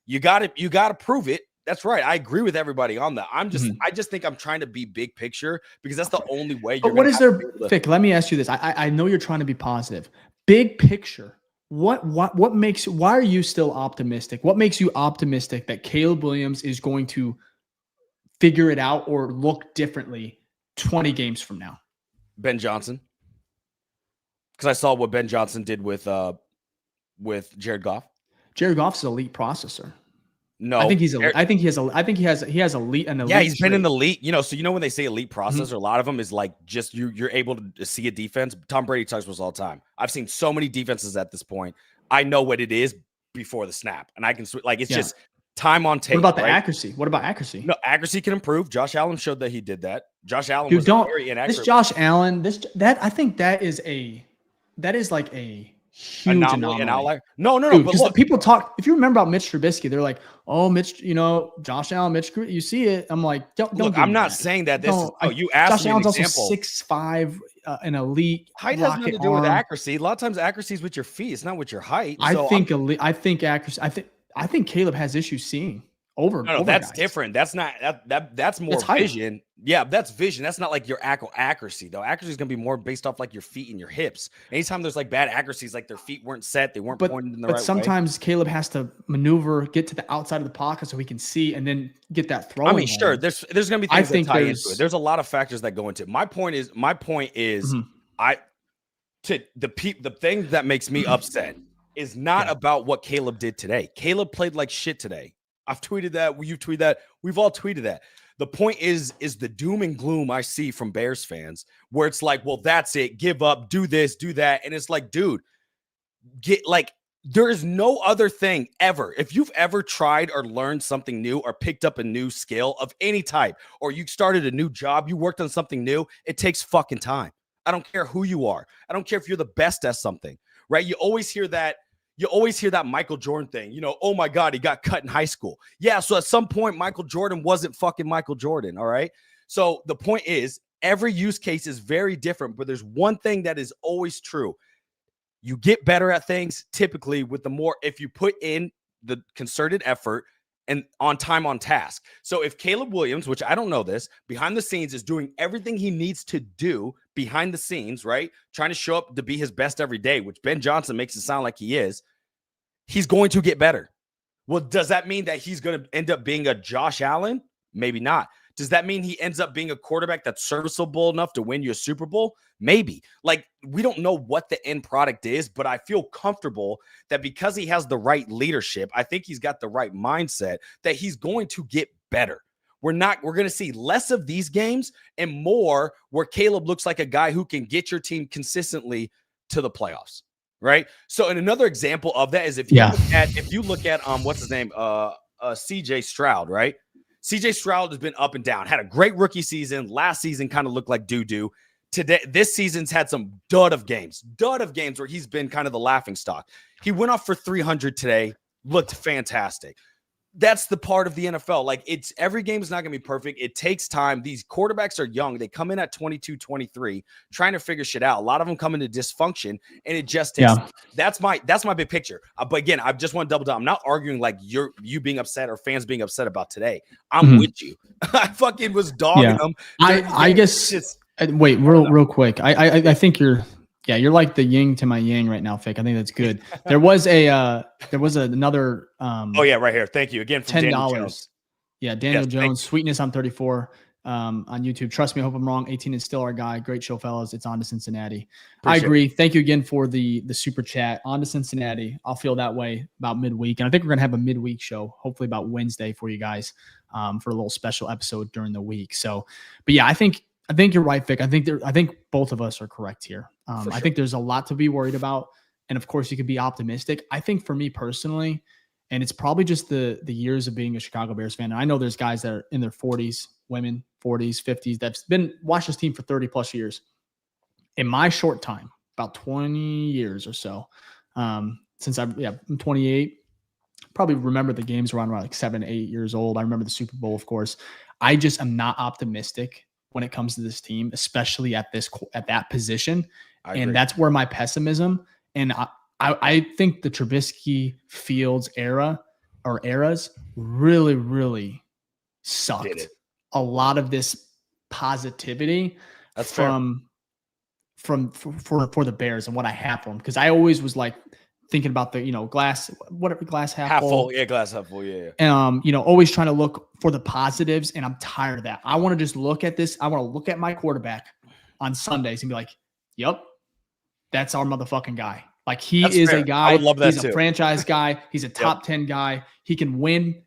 You got to prove it. That's right. I agree with everybody on that. I just think I'm trying to be big picture because that's the only way you're. But what is there, Fick? Let me ask you this. I know you're trying to be positive. Big picture. Why are you still optimistic? What makes you optimistic that Caleb Williams is going to figure it out or look differently 20 games from now? Ben Johnson. Because I saw what Ben Johnson did with Jared Goff. Jared Goff's an elite processor. No, I think he has elite and elite. Yeah, he's been in the elite. So when they say elite processor, a lot of them is just you're able to see a defense. Tom Brady talks about this all the time. I've seen so many defenses at this point. I know what it is before the snap, and I can just time on tape. What about the accuracy? What about accuracy? No, accuracy can improve. Josh Allen showed that he did that. Josh Allen was very inaccurate. This Josh Allen, I think that is like a huge anomaly. An outlier. No. Dude, but look, people talk. If you remember about Mitch Trubisky, they're like, "Oh, Mitch, Josh Allen, Mitch, you see it." I'm like, don't. Look, I'm not saying that. You asked Josh me Allen's an example. also 6'5", an elite. Height has nothing to do with accuracy. A lot of times, accuracy is with your feet. It's not with your height. I think accuracy. I think Caleb has issues seeing. Over that's guys. different. That's not that's more vision. Yeah, that's vision. That's not like your accuracy though. Accuracy is gonna be more based off your feet and your hips. Anytime there's bad accuracies, their feet weren't set, they weren't pointed in the right way. But sometimes Caleb has to maneuver, get to the outside of the pocket so he can see and then get that throw. I mean, sure, there's gonna be things that tie into it. There's a lot of factors that go into it. My point is the thing that makes me upset is not about what Caleb did today. Caleb played like shit today. I've tweeted that. You've tweeted that. We've all tweeted that. The point is the doom and gloom I see from Bears fans where it's well, that's it. Give up, do this, do that. And it's dude, there is no other thing ever. If you've ever tried or learned something new or picked up a new skill of any type, or you started a new job, you worked on something new, it takes fucking time. I don't care who you are. I don't care if you're the best at something, right? You always hear that Michael Jordan thing, oh my God, he got cut in high school. Yeah. So at some point, Michael Jordan wasn't fucking Michael Jordan. All right. So the point is every use case is very different, but there's one thing that is always true. You get better at things typically if you put in the concerted effort and on time on task. So if Caleb Williams, which I don't know this, behind the scenes is doing everything he needs to do behind the scenes, right? Trying to show up to be his best every day, which Ben Johnson makes it sound like he is, he's going to get better. Well, does that mean that he's going to end up being a Josh Allen? Maybe not. Does that mean he ends up being a quarterback that's serviceable enough to win you a Super Bowl? Maybe. We don't know what the end product is, but I feel comfortable that because he has the right leadership, I think he's got the right mindset that he's going to get better. We're going to see less of these games and more where Caleb looks like a guy who can get your team consistently to the playoffs. Right. So, and another example of that is if you look at what's his name? CJ Stroud, right? CJ Stroud has been up and down, had a great rookie season. Last season kind of looked like doo-doo. this season's had some dud of games where he's been kind of the laughing stock. He went off for 300 today, looked fantastic. That's the part of the NFL. Like, it's every game is not going to be perfect. It takes time. These quarterbacks are young. They come in at 22, 23, trying to figure shit out. A lot of them come into dysfunction, and it just takes. Yeah. That's my big picture. But again, I just want to double down. I'm not arguing like you being upset or fans being upset about today. I'm with you. I fucking was dogging them. I guess. Wait, real quick. I think you're like the yin to my yang right now, Fick. I think that's good. There was another. Oh yeah, right here. Thank you again for $10. Yeah, Daniel Jones. Sweetness on 34 on YouTube. Trust me, I hope I'm wrong. 18 is still our guy. Great show, fellas. It's on to Cincinnati. Appreciate I agree. Thank you again for the super chat. On to Cincinnati. I'll feel that way about midweek, and I think we're gonna have a midweek show, hopefully about Wednesday for you guys, for a little special episode during the week. So, but yeah, I think you're right, Vic. I think both of us are correct here. Sure. I think there's a lot to be worried about. And of course you can be optimistic. I think for me personally, and it's probably just the years of being a Chicago Bears fan. And I know there's guys that are in their 40s, women 40s, 50s, that's been watched this team for 30 plus years. In my short time, about 20 years or so, since I'm 28, probably remember the games around like 7, 8 years old. I remember the Super Bowl, of course. I just am not optimistic when it comes to this team, especially at that position. And that's where my pessimism, and I think the Trubisky Fields eras really, really sucked a lot of this positivity for the Bears and what I have for them. Because I always was like thinking about the, glass half full. Yeah, glass half full. Yeah. Always trying to look for the positives, and I'm tired of that. I want to just look at this. I want to look at my quarterback on Sundays and be like, yep, that's our motherfucking guy. Like, that's fair. A guy. I would love that He's too. A franchise guy. He's a top 10 guy. He can win.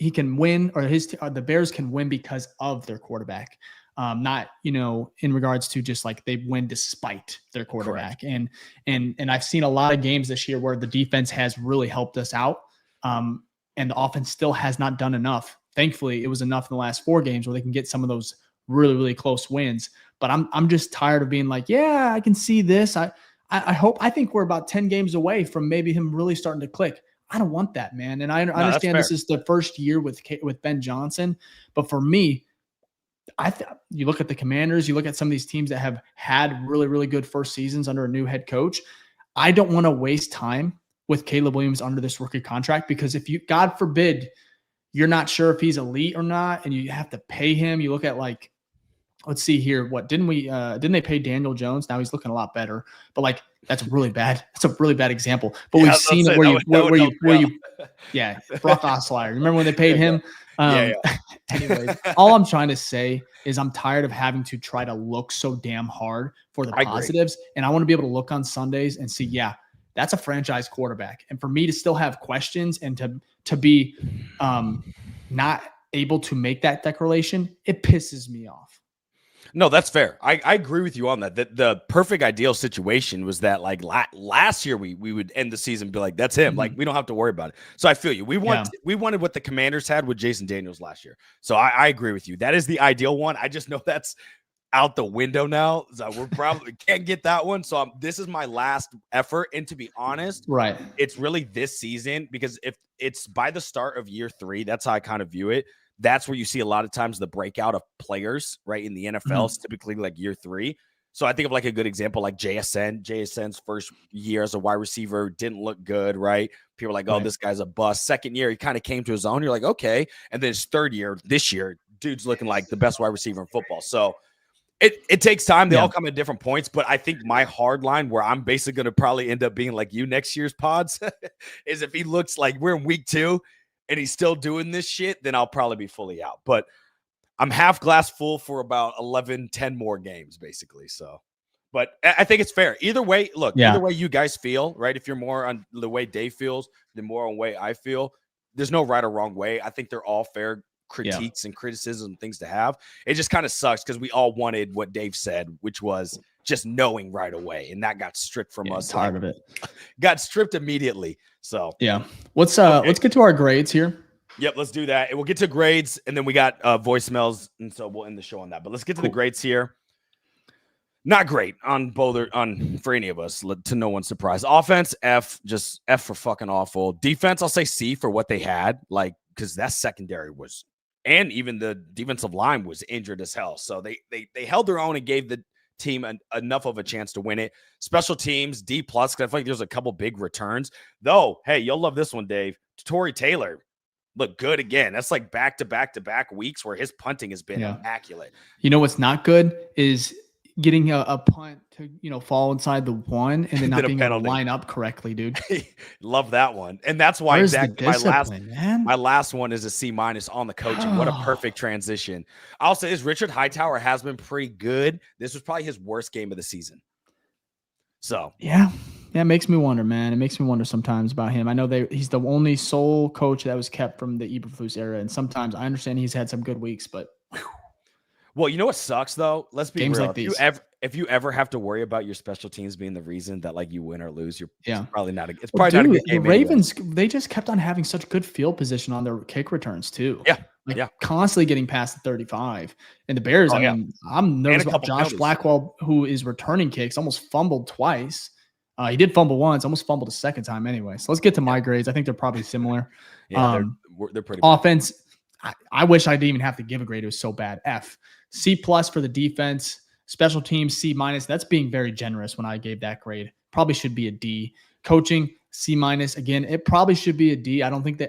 Or the Bears can win because of their quarterback. Not, in regards to just like they win despite their quarterback. Correct. And I've seen a lot of games this year where the defense has really helped us out. And the offense still has not done enough. Thankfully, it was enough in the last 4 games where they can get some of those really, really close wins. But I'm just tired of being like, yeah, I can see this. I think we're about 10 games away from maybe him really starting to click. I don't want that, man. And I understand this is the first year with Ben Johnson. But for me, you look at the Commanders, you look at some of these teams that have had really, really good first seasons under a new head coach. I don't want to waste time with Caleb Williams under this rookie contract, because if you, God forbid, you're not sure if he's elite or not, and you have to pay him. You look at like, let's see here. Didn't they pay Daniel Jones? Now he's looking a lot better, but like, that's really bad. That's a really bad example. But we've seen it where you, Brock Osweiler. Remember when they paid him? Anyways, all I'm trying to say is I'm tired of having to try to look so damn hard for the positives. And I want to be able to look on Sundays and see, that's a franchise quarterback. And for me to still have questions and to be not able to make that declaration, it pisses me off. No, that's fair. I agree with you on that. The perfect ideal situation was that like last year we would end the season and be like, that's him. Mm-hmm. Like, we don't have to worry about it. So I feel you. We wanted what the Commanders had with Jason Daniels last year. So I agree with you. That is the ideal one. I just know that's out the window now. So we're probably can't get that one. So this is my last effort. And to be honest, right, it's really this season, because if it's by the start of year 3, that's how I kind of view it. That's where you see a lot of times the breakout of players, right? In the NFL, is typically like year 3. So I think of like a good example, like JSN's first year as a wide receiver didn't look good, right? People are like, oh, this guy's a bust. Second year, he kind of came to his own. You're like, okay. And then his third year, this year, dude's looking like the best wide receiver in football. So it takes time. They all come at different points. But I think my hard line, where I'm basically going to probably end up being like you next year's pods, is if he looks like we're in week 2 and he's still doing this shit, then I'll probably be fully out. But I'm half glass full for about 10 more games, basically. So, but I think it's fair. Either way, look, either way you guys feel, right? If you're more on the way Dave feels, the more on the way I feel, there's no right or wrong way. I think they're all fair critiques and criticism and things to have. It just kind of sucks because we all wanted what Dave said, which was just knowing right away. And that got stripped from us. Tired of it. Got stripped immediately. So let's get to our grades here. Yep, let's do that. We'll get to grades, and then we got voicemails, and so we'll end the show on that. But let's get to the grades here. Not great on for any of us, to no one's surprise. Offense, F, just F for fucking awful. Defense, I'll say C for what they had, like, because that secondary was, and even the defensive line was injured as hell. So they held their own and gave the team enough of a chance to win it. Special teams, D+, because I feel like there's a couple big returns. Though, hey, you'll love this one, Dave. Torrey Taylor look good again. That's like back-to-back weeks where his punting has been immaculate. You know what's not good is getting a punt to, fall inside the one and then not being able to line up correctly, dude. Love that one. And that's why my last one is a C- on the coaching. What a perfect transition. I'll say this, Richard Hightower has been pretty good. This was probably his worst game of the season. So yeah, it makes me wonder, man. It makes me wonder sometimes about him. I know he's the only sole coach that was kept from the Eberflus era, and sometimes I understand he's had some good weeks, but well, you know what sucks though? Let's be games real. like these. If you ever have to worry about your special teams being the reason that like you win or lose, it's probably not a good game. The Ravens, they just kept on having such good field position on their kick returns too. Constantly getting past the 35. And the Bears, I'm nervous about Josh Blackwell, who is returning kicks, almost fumbled twice. He did fumble once, almost fumbled a second time anyway. So let's get to my grades. I think they're probably similar. Yeah, they're pretty offense. I wish I didn't even have to give a grade. It was so bad. F. C+ for the defense. Special teams, C-. That's being very generous when I gave that grade. Probably should be a D. Coaching, C-. Again, it probably should be a D. I don't think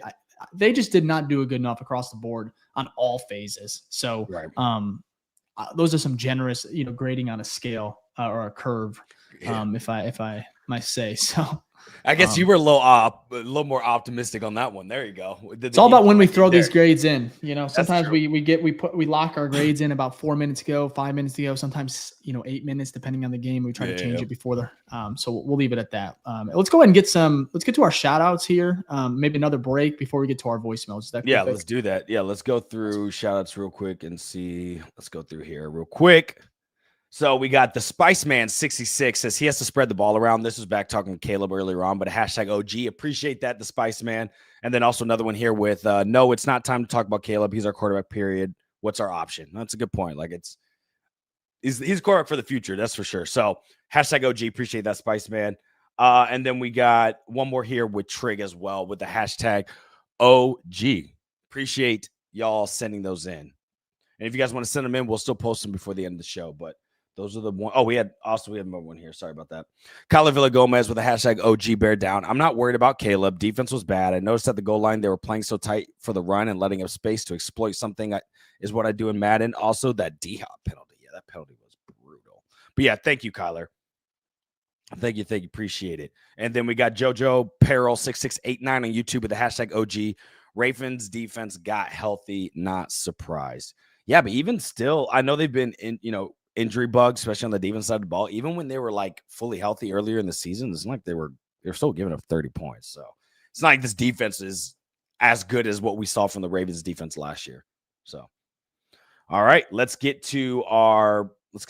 they just did not do a good enough across the board on all phases. So those are some generous, grading on a scale or a curve, if I might say. So I guess you were a little more optimistic on that one. There you go. It's all about when we throw these grades in. Sometimes we lock our grades in about 4 minutes ago, 5 minutes ago. Sometimes 8 minutes depending on the game. We try to change it before the. So we'll leave it at that. Let's go ahead and let's get to our shout outs here. Maybe another break before we get to our voicemails. Is that cool? Let's do that. Yeah, let's go through shout outs real quick and see. Let's go through here real quick. So we got the Spiceman 66 says he has to spread the ball around. This was back talking to Caleb earlier on, but a hashtag OG. Appreciate that, the Spiceman. And then also another one here with no, it's not time to talk about Caleb. He's our quarterback, period. What's our option? That's a good point. Like he's quarterback for the future, that's for sure. So hashtag OG, appreciate that, Spiceman. And then we got one more here with Trig as well with the hashtag OG. Appreciate y'all sending those in. And if you guys want to send them in, we'll still post them before the end of the show, but those are the one. Oh, we have another one here. Sorry about that. Kyler Villa-Gomez with a hashtag OG bear down. I'm not worried about Caleb. Defense was bad. I noticed at the goal line they were playing so tight for the run and letting up space to exploit something is what I do in Madden. Also, that D-Hop penalty. Yeah, that penalty was brutal. But yeah, thank you, Kyler. Thank you. Appreciate it. And then we got JoJo Peril 6689 on YouTube with the hashtag OG. Ravens defense got healthy. Not surprised. Yeah, but even still, I know they've been in, injury bugs, especially on the defense side of the ball. Even when they were like fully healthy earlier in the season, it's like they're still giving up 30 points. So it's not like this defense is as good as what we saw from the Ravens defense last year. So, all right, let's get to our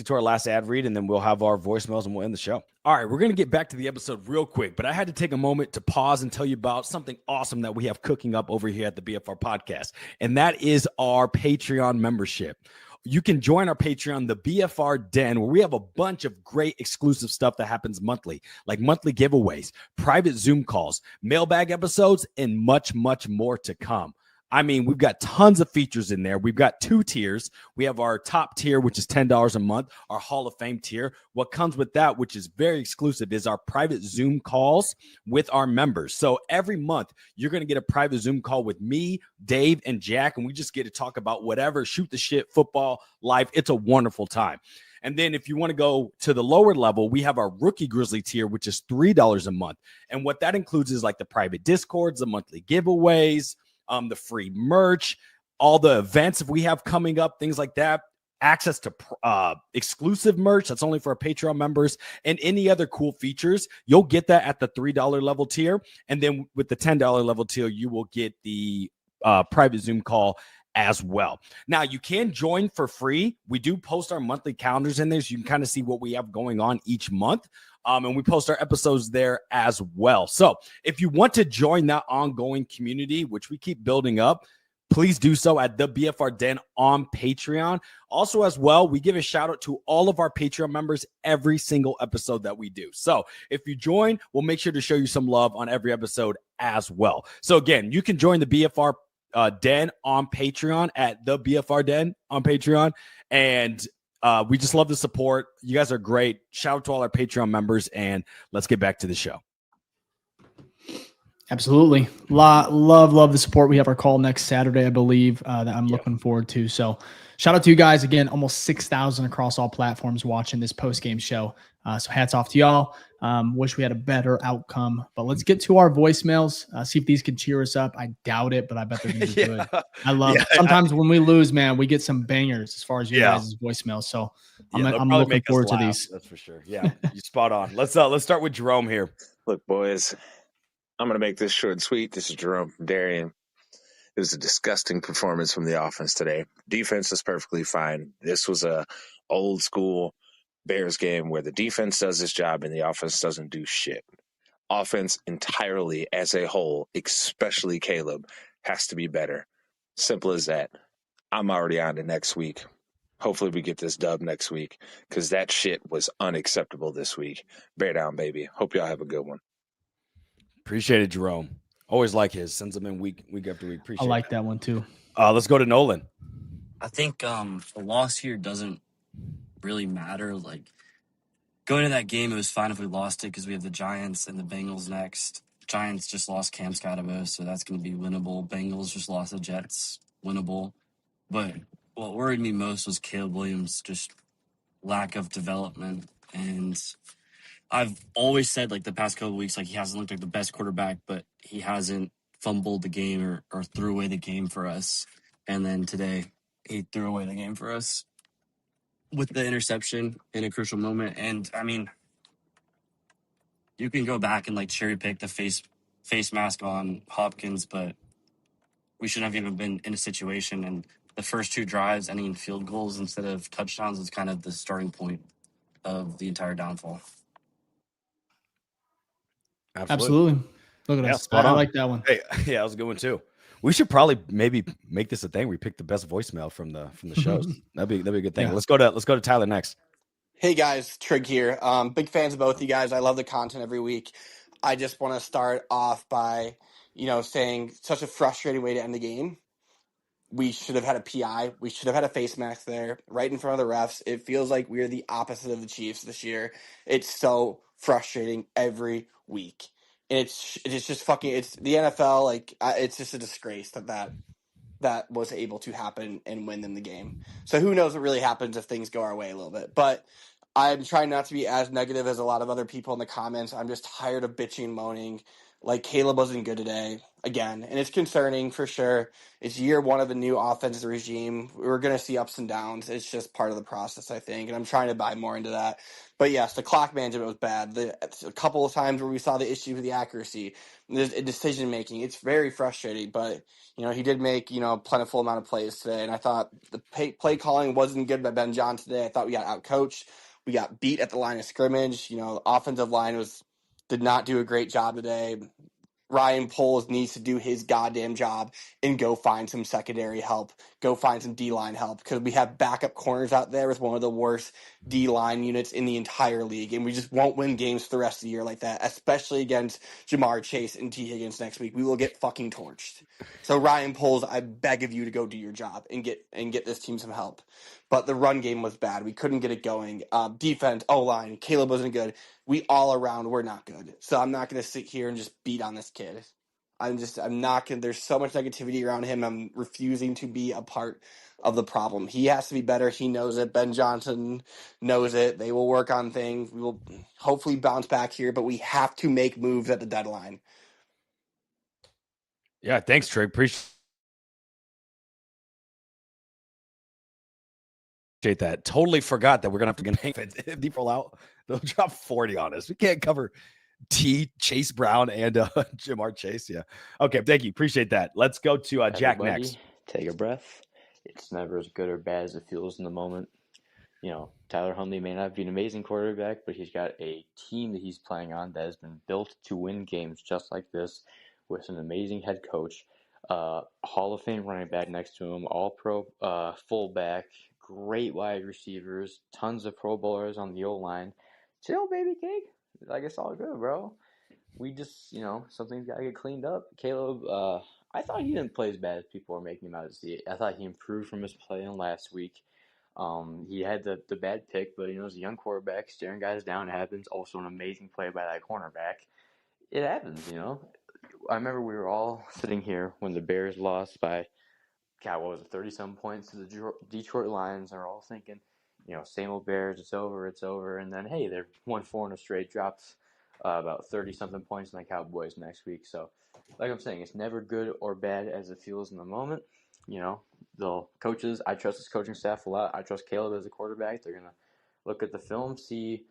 last ad read, and then we'll have our voicemails and we'll end the show. All right, we're going to get back to the episode real quick, but I had to take a moment to pause and tell you about something awesome that we have cooking up over here at the BFR Podcast, and that is our Patreon membership. You can join our Patreon, the BFR Den, where we have a bunch of great exclusive stuff that happens monthly, like monthly giveaways, private Zoom calls, mailbag episodes, and much, much more to come. I mean, we've got tons of features in there. We've got 2 tiers. We have our top tier, which is $10 a month, our Hall of Fame tier. What comes with that, which is very exclusive, is our private Zoom calls with our members. So every month, you're going to get a private Zoom call with me, Dave, and Jack, and we just get to talk about whatever, shoot the shit, football, life. It's a wonderful time. And then if you want to go to the lower level, we have our Rookie Grizzly tier, which is $3 a month. And what that includes is like the private Discords, the monthly giveaways, the free merch, all the events if we have coming up, things like that, access to exclusive merch that's only for our Patreon members, and any other cool features. You'll get that at the $3 level tier. And then with the $10 level tier, you will get the private Zoom call as well. Now, you can join for free. We do post our monthly calendars in there, so you can kind of see what we have going on each month. And we post our episodes there as well. So if you want to join that ongoing community, which we keep building up, please do so at the BFR Den on Patreon. Also, as well, we give a shout out to all of our Patreon members every single episode that we do. So if you join, we'll make sure to show you some love on every episode as well. So again, you can join the BFR Den on Patreon at the BFR Den on Patreon. And we just love the support. You guys are great. Shout out to all our Patreon members, and let's get back to the show. Absolutely. Love the support. We have our call next Saturday, I believe, that I'm looking forward to. So shout out to you guys again, almost 6,000 across all platforms watching this post-game show. So hats off to y'all. Wish we had a better outcome, but let's get to our voicemails. See if these can cheer us up. I doubt it, but I bet they're going to be good. I love sometimes when we lose, man, we get some bangers as far as you guys' voicemails. So I'm looking forward to these. That's for sure. Yeah, you spot on. Let's start with Jerome here. Look, boys, I'm going to make this short and sweet. This is Jerome from Darien. It was a disgusting performance from the offense today. Defense is perfectly fine. This was a old school Bears game where the defense does its job and the offense doesn't do shit. Offense entirely as a whole, especially Caleb, has to be better. Simple as that. I'm already on to next week. Hopefully we get this dub next week because that shit was unacceptable this week. Bear down, baby. Hope y'all have a good one. Appreciate it, Jerome. Always like his. Sends them in week after week. Appreciate I like that one too. Let's go to Nolan. I think the loss here doesn't really matter. Like, going to that game, it was fine if we lost it because we have the Giants and the Bengals next. Giants just lost Cam Scotabo, so that's going to be winnable. Bengals just lost the Jets, winnable. But what worried me most was Caleb Williams' just lack of development. And I've always said, like, the past couple of weeks, like, he hasn't looked like the best quarterback, but he hasn't fumbled the game or threw away the game for us. And then today, he threw away the game for us with the interception in a crucial moment. And, I mean, you can go back and, like, cherry pick the face mask on Hopkins, but we shouldn't have even been in a situation. And the first two drives ending in field goals instead of touchdowns is kind of the starting point of the entire downfall. Absolutely. Look at us. I like that one. Hey, yeah, that was a good one too. We should probably maybe make this a thing. We pick the best voicemail from the shows. That'd be a good thing. Yeah. Let's go to Tyler next. Hey guys, Trig here. Big fans of both you guys. I love the content every week. I just want to start off by, saying such a frustrating way to end the game. We should have had a PI. We should have had a face mask there right in front of the refs. It feels like we're the opposite of the Chiefs this year. It's so frustrating every week. And it's just fucking, it's the NFL. Like, it's just a disgrace that was able to happen and win them the game. So who knows what really happens if things go our way a little bit. But I'm trying not to be as negative as a lot of other people in the comments. I'm just tired of bitching and moaning. Like, Caleb wasn't good today, again. And it's concerning for sure. It's year one of the new offensive regime. We're going to see ups and downs. It's just part of the process, I think. And I'm trying to buy more into that. But yes, the clock management was bad. A couple of times where we saw the issue with the accuracy, the decision making. It's very frustrating. But, he did make, a plentiful amount of plays today. And I thought the play calling wasn't good by Ben John today. I thought we got outcoached. We got beat at the line of scrimmage. The offensive line did not do a great job today. Ryan Poles needs to do his goddamn job and go find some secondary help, go find some D-line help, because we have backup corners out there with one of the worst D-line units in the entire league, and we just won't win games for the rest of the year like that, especially against Jamar Chase and T. Higgins next week. We will get fucking torched. So Ryan Poles, I beg of you to go do your job and get this team some help. But the run game was bad. We couldn't get it going. Defense, O-line, Caleb wasn't good. We all around were not good. So I'm not going to sit here and just beat on this kid. I'm not going to, there's so much negativity around him. I'm refusing to be a part of the problem. He has to be better. He knows it. Ben Johnson knows it. They will work on things. We will hopefully bounce back here, but we have to make moves at the deadline. Yeah, thanks, Trig. Appreciate that. Totally forgot that we're gonna have to get if deep roll out. They'll drop 40 on us. We can't cover Chase Brown and Jamar Chase. Yeah. Okay. Thank you. Appreciate that. Let's go to Jack next. Take a breath. It's never as good or bad as it feels in the moment. Tyler Huntley may not be an amazing quarterback, but he's got a team that he's playing on that has been built to win games just like this with an amazing head coach. Hall of Fame running back next to him, all pro fullback, great wide receivers, tons of Pro Bowlers on the O-line. Chill, baby cake. Like, it's all good, bro. We just, something's got to get cleaned up. Caleb, I thought he didn't play as bad as people were making him out to see. I thought he improved from his play in last week. He had the bad pick, but, as a young quarterback, staring guys down happens. Also an amazing play by that cornerback. It happens, I remember we were all sitting here when the Bears lost by, God, what was it, 30-some points to the Detroit Lions, and we're all thinking, same old Bears, it's over. And then, hey, they're 1-4 in a straight, drops about 30-something points on the Cowboys next week. So, like I'm saying, it's never good or bad as it feels in the moment. The coaches, I trust this coaching staff a lot. I trust Caleb as a quarterback. They're going to look at the film, see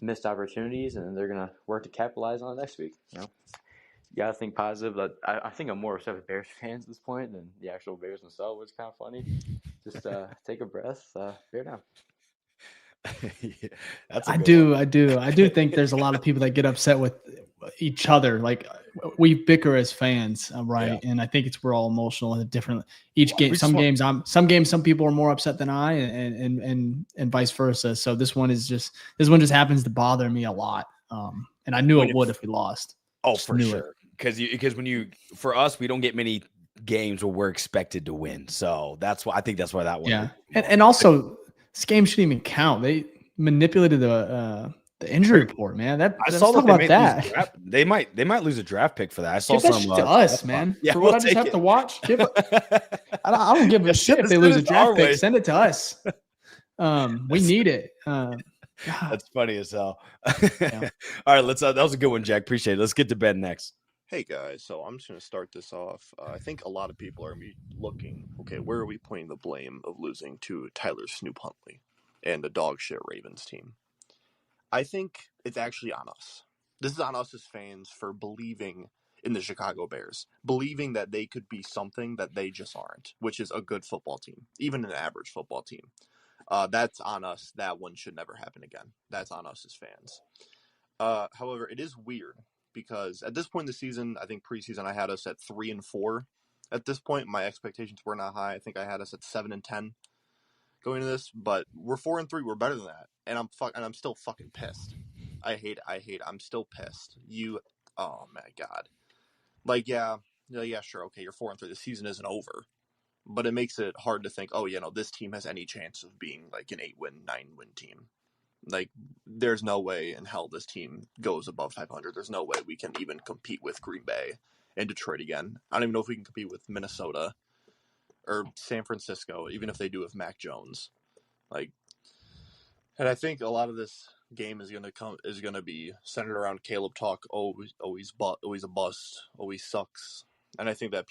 missed opportunities, and then they're going to work to capitalize on it next week. You got to think positive. But I think I'm more upset with Bears fans at this point than the actual Bears themselves, which is kind of funny. Just take a breath, bear down. Yeah, that's I do think there's a lot of people that get upset with each other. Like, we bicker as fans, right? Yeah. And I think we're all emotional in a different each game. Some games some people are more upset than I, and vice versa. So this one just happens to bother me a lot. And I knew it would if we lost. Oh, for sure. Because for us, we don't get many games where we're expected to win. So that's why that one. Yeah, and also this game shouldn't even count. They manipulated the injury report, man. I saw that they might lose a draft pick for that. I saw give that shit to us, man. Yeah, for what I just have to watch. I don't give a shit if they lose a draft pick. Send it to us. We need it. That's funny as hell. Yeah. All right, let's. That was a good one, Jack. Appreciate it. Let's get to Ben next. Hey guys, so I'm just going to start this off. I think a lot of people are looking, okay, where are we pointing the blame of losing to Tyler Snoop Huntley and the dog shit Ravens team? I think it's actually on us. This is on us as fans for believing in the Chicago Bears, believing that they could be something that they just aren't, which is a good football team, even an average football team. That's on us. That one should never happen again. That's on us as fans. However, it is weird because at this point in the season, I think preseason I had us at 3-4. At this point, my expectations were not high. I think I had us at 7-10 going into this, but we're 4-3. We're better than that, and I'm still fucking pissed. I hate. I'm still pissed. Oh my god. Like, yeah, sure, okay, you're 4-3. The season isn't over, but it makes it hard to think, this team has any chance of being like an 8-win, 9-win team. Like, there's no way in hell this team goes above 500. There's no way we can even compete with Green Bay and Detroit again. I don't even know if we can compete with Minnesota or San Francisco, even if they do with Mac Jones. Like, and I think a lot of this game is gonna be centered around Caleb talk. He's a bust. He sucks. And I think that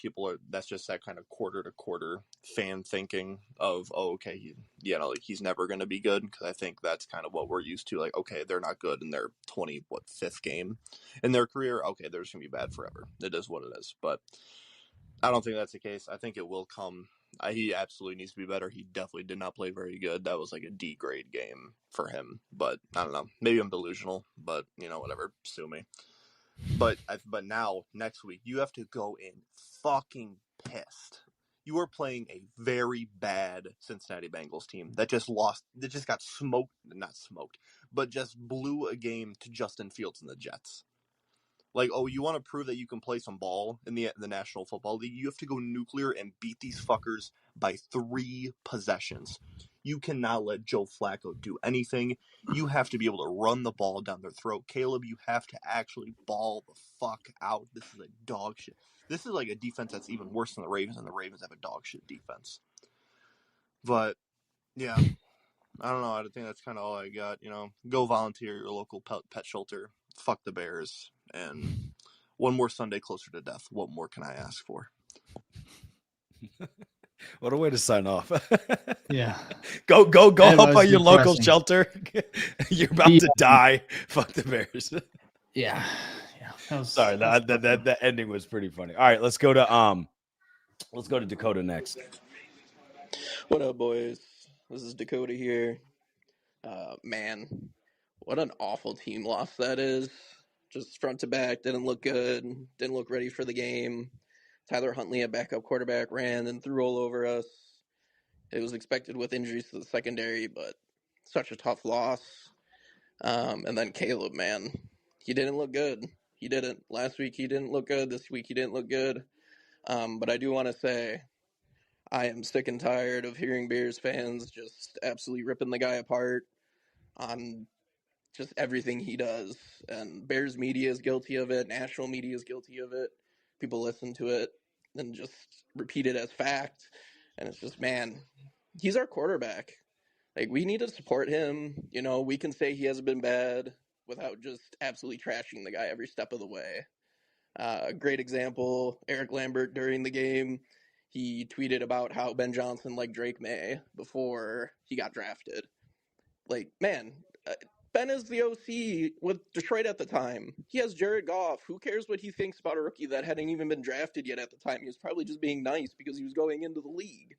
that's just that kind of quarter to quarter fan thinking of, he's never going to be good. Because I think that's kind of what we're used to. Like, okay, they're not good in their 5th game in their career. Okay, they're just going to be bad forever. It is what it is. But I don't think that's the case. I think it will come. He absolutely needs to be better. He definitely did not play very good. That was like a D grade game for him. But I don't know. Maybe I'm delusional. But, whatever. Sue me. But now, next week, you have to go in fucking pissed. You are playing a very bad Cincinnati Bengals team that just lost, that just got not smoked, but just blew a game to Justin Fields and the Jets. Like, you want to prove that you can play some ball in the National Football League? You have to go nuclear and beat these fuckers by 3 possessions. You cannot let Joe Flacco do anything. You have to be able to run the ball down their throat. Caleb, you have to actually ball the fuck out. This is a dog shit. This is like a defense that's even worse than the Ravens, and the Ravens have a dog shit defense. But, yeah, I don't know. I think that's kind of all I got. Go volunteer at your local pet shelter. Fuck the Bears. And one more Sunday closer to death. What more can I ask for? What a way to sign off. Yeah. Go help out your local shelter. You're about to die. Fuck the Bears. Yeah. Sorry, that ending was pretty funny. All right, let's go to Dakota next. What up, boys? This is Dakota here. Man, what an awful team loss that is. Just front to back, didn't look good, didn't look ready for the game. Tyler Huntley, a backup quarterback, ran and threw all over us. It was expected with injuries to the secondary, but such a tough loss. And then Caleb, man, he didn't look good. He didn't. Last week he didn't look good. This week he didn't look good. But I do want to say I am sick and tired of hearing Bears fans just absolutely ripping the guy apart on just everything he does. And Bears media is guilty of it. National media is guilty of it. People listen to it and just repeat it as fact. And it's just, man, he's our quarterback. Like, we need to support him. You know, we can say he hasn't been bad without just absolutely trashing the guy every step of the way. A great example, Eric Lambert during the game, he tweeted about how Ben Johnson liked Drake May before he got drafted. Like, man, Ben is the OC with Detroit at the time. He has Jared Goff. Who cares what he thinks about a rookie that hadn't even been drafted yet at the time? He was probably just being nice because he was going into the league,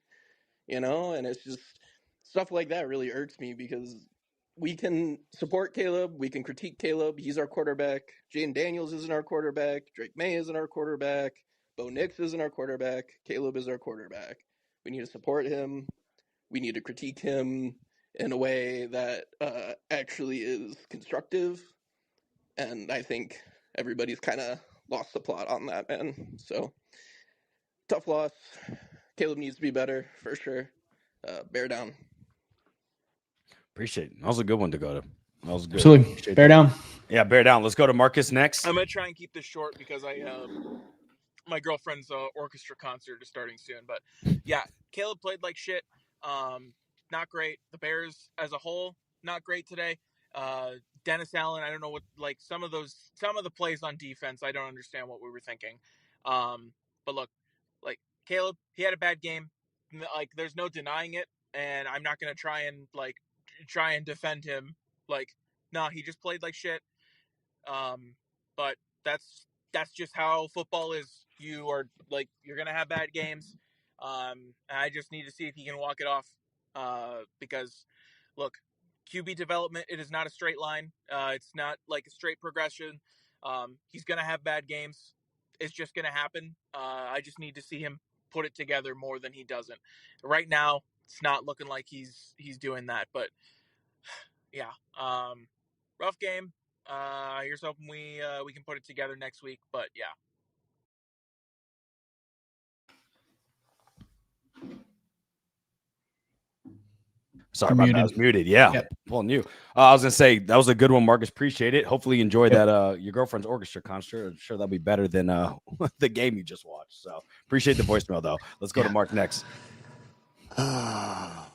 you know? And it's just stuff like that really irks me because we can support Caleb. We can critique Caleb. He's our quarterback. Jaden Daniels isn't our quarterback. Drake May isn't our quarterback. Bo Nix isn't our quarterback. Caleb is our quarterback. We need to support him. We need to critique him in a way that actually is constructive. And I think everybody's kind of lost the plot on that, man. So, tough loss. Caleb needs to be better, for sure. Bear down. Appreciate it. That was a good one to go to. That was good. Absolutely. Appreciate Bear that. down. Yeah, bear down. Let's go to Marcus next. I'm gonna try and keep this short because my girlfriend's orchestra concert is starting soon. But yeah, Caleb played like shit. Not great. The Bears as a whole, not great today. Dennis Allen, I don't know what, like some of the plays on defense, I don't understand what we were thinking. But look, like Caleb, he had a bad game. Like there's no denying it, and I'm not gonna try and defend him. Like, no, he just played like shit. But that's just how football is. You're gonna have bad games. And I just need to see if he can walk it off. Because look, QB development, it is not a straight line. It's not like a straight progression. He's gonna have bad games. It's just gonna happen. I just need to see him put it together more than he doesn't. Right now, it's not looking like he's doing that. But yeah, rough game. Here's hoping we can put it together next week. But yeah. Sorry about that. I was muted. Yeah. Yep. Well, new. I was gonna say that was a good one, Marcus. Appreciate it. Hopefully you enjoyed that. Your girlfriend's orchestra concert. I'm sure that'll be better than the game you just watched. So appreciate the voicemail though. Let's go to Mark next. I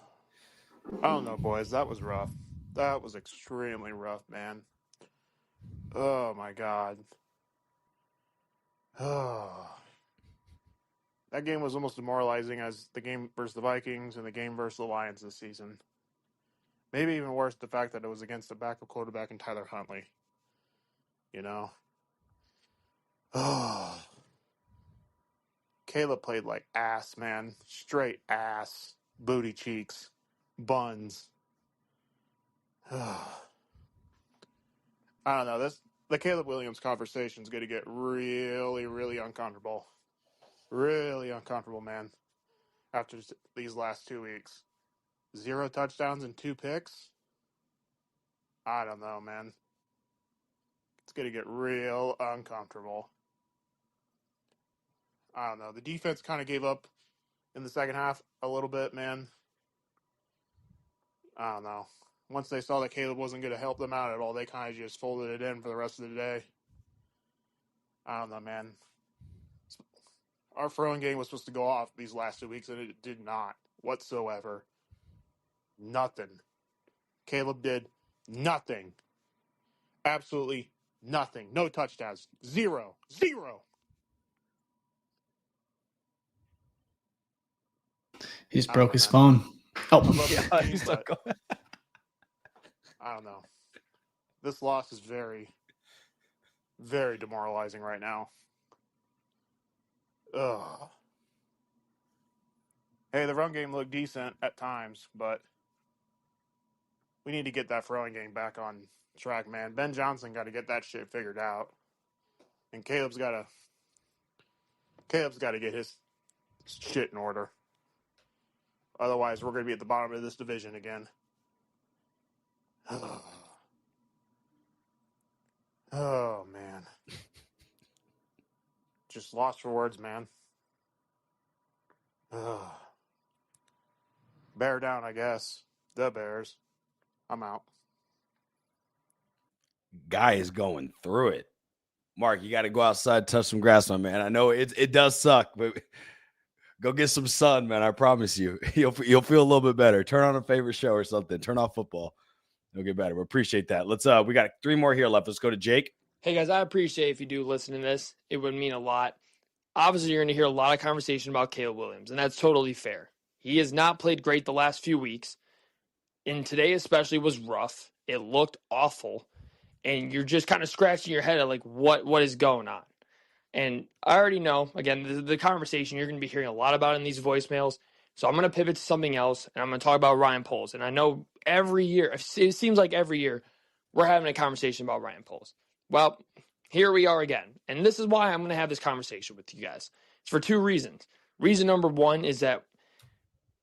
don't know, boys. That was rough. That was extremely rough, man. Oh my God. Oh. That game was almost demoralizing as the game versus the Vikings and the game versus the Lions this season. Maybe even worse, the fact that it was against the backup quarterback in Tyler Huntley. You know? Oh. Caleb played like ass, man. Straight ass. Booty cheeks. Buns. I don't know. The Caleb Williams conversation is going to get really, really uncomfortable. Really uncomfortable, man. After these last 2 weeks. 0 touchdowns and 2 picks. I don't know, man. It's going to get real uncomfortable. I don't know. The defense kind of gave up in the second half a little bit, man. I don't know. Once they saw that Caleb wasn't going to help them out at all, they kind of just folded it in for the rest of the day. I don't know, man. Our throwing game was supposed to go off these last 2 weeks, and it did not whatsoever. Nothing. Caleb did nothing. Absolutely nothing. No touchdowns. 0. 0. He just broke his phone. Oh, yeah. Team, I don't know. This loss is very, very demoralizing right now. Ugh. Hey, the run game looked decent at times, but we need to get that throwing game back on track, man. Ben Johnson got to get that shit figured out. And Caleb's got Caleb's got to get his shit in order. Otherwise, we're going to be at the bottom of this division again. Oh, man. Just lost for words, man. Bear down, I guess. The Bears. I'm out. Guy is going through it. Mark, you got to go outside, touch some grass, my man. I know it does suck, but go get some sun, man. I promise you. You'll feel a little bit better. Turn on a favorite show or something. Turn off football. It'll get better. We appreciate that. Let's we got 3 more here left. Let's go to Jake. Hey guys, I appreciate if you do listen to this. It would mean a lot. Obviously, you're going to hear a lot of conversation about Caleb Williams, and that's totally fair. He has not played great the last few weeks, and today especially was rough. It looked awful, and you're just kind of scratching your head at like what is going on. And I already know, again, the conversation you're going to be hearing a lot about in these voicemails. So I'm going to pivot to something else, and I'm going to talk about Ryan Poles. And I know every year, it seems like every year, we're having a conversation about Ryan Poles. Well, here we are again. And this is why I'm going to have this conversation with you guys. It's for 2 reasons. Reason number 1 is that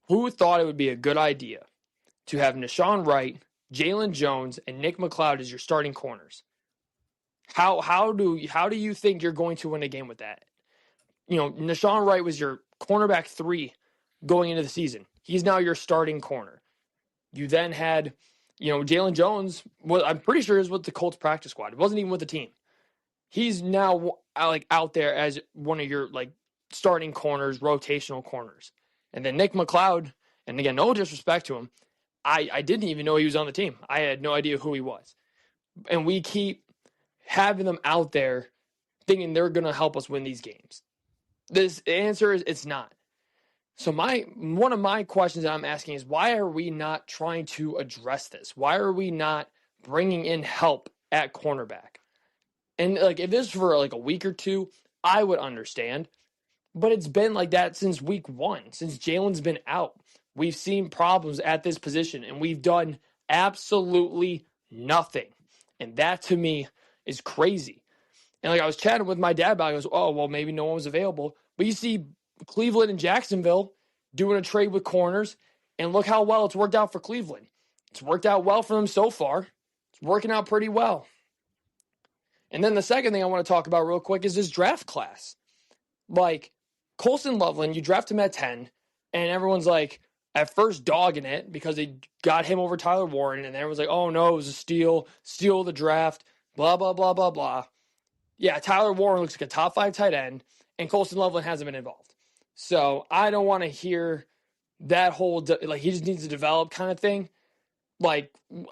who thought it would be a good idea to have Nashawn Wright, Jalen Jones, and Nick McLeod as your starting corners? How do you think you're going to win a game with that? You know, Nashawn Wright was your cornerback 3 going into the season. He's now your starting corner. You then had, Jalen Jones, I'm pretty sure is with the Colts practice squad. It wasn't even with the team. He's now out there as one of your starting corners, rotational corners. And then Nick McLeod, and again, no disrespect to him, I didn't even know he was on the team. I had no idea who he was. And we keep having them out there thinking they're going to help us win these games. This answer is it's not. So one of my questions that I'm asking is, why are we not trying to address this? Why are we not bringing in help at cornerback? And if this is for a week or 2, I would understand. But it's been like that since week 1, since Jalen's been out. We've seen problems at this position, and we've done absolutely nothing. And that, to me, is crazy. And I was chatting with my dad about it. He goes, oh, well, maybe no one was available. But you see Cleveland and Jacksonville doing a trade with corners, and look how well it's worked out for Cleveland. It's worked out well for them so far. It's working out pretty well. And then the second thing I want to talk about real quick is this draft class. Colson Loveland, you draft him at 10, and everyone's at first dogging it because they got him over Tyler Warren, and everyone's oh no, it was a steal of the draft, blah, blah, blah, blah, blah. Yeah, Tyler Warren looks like a top 5 tight end, and Colson Loveland hasn't been involved. So I don't want to hear that whole, he just needs to develop kind of thing.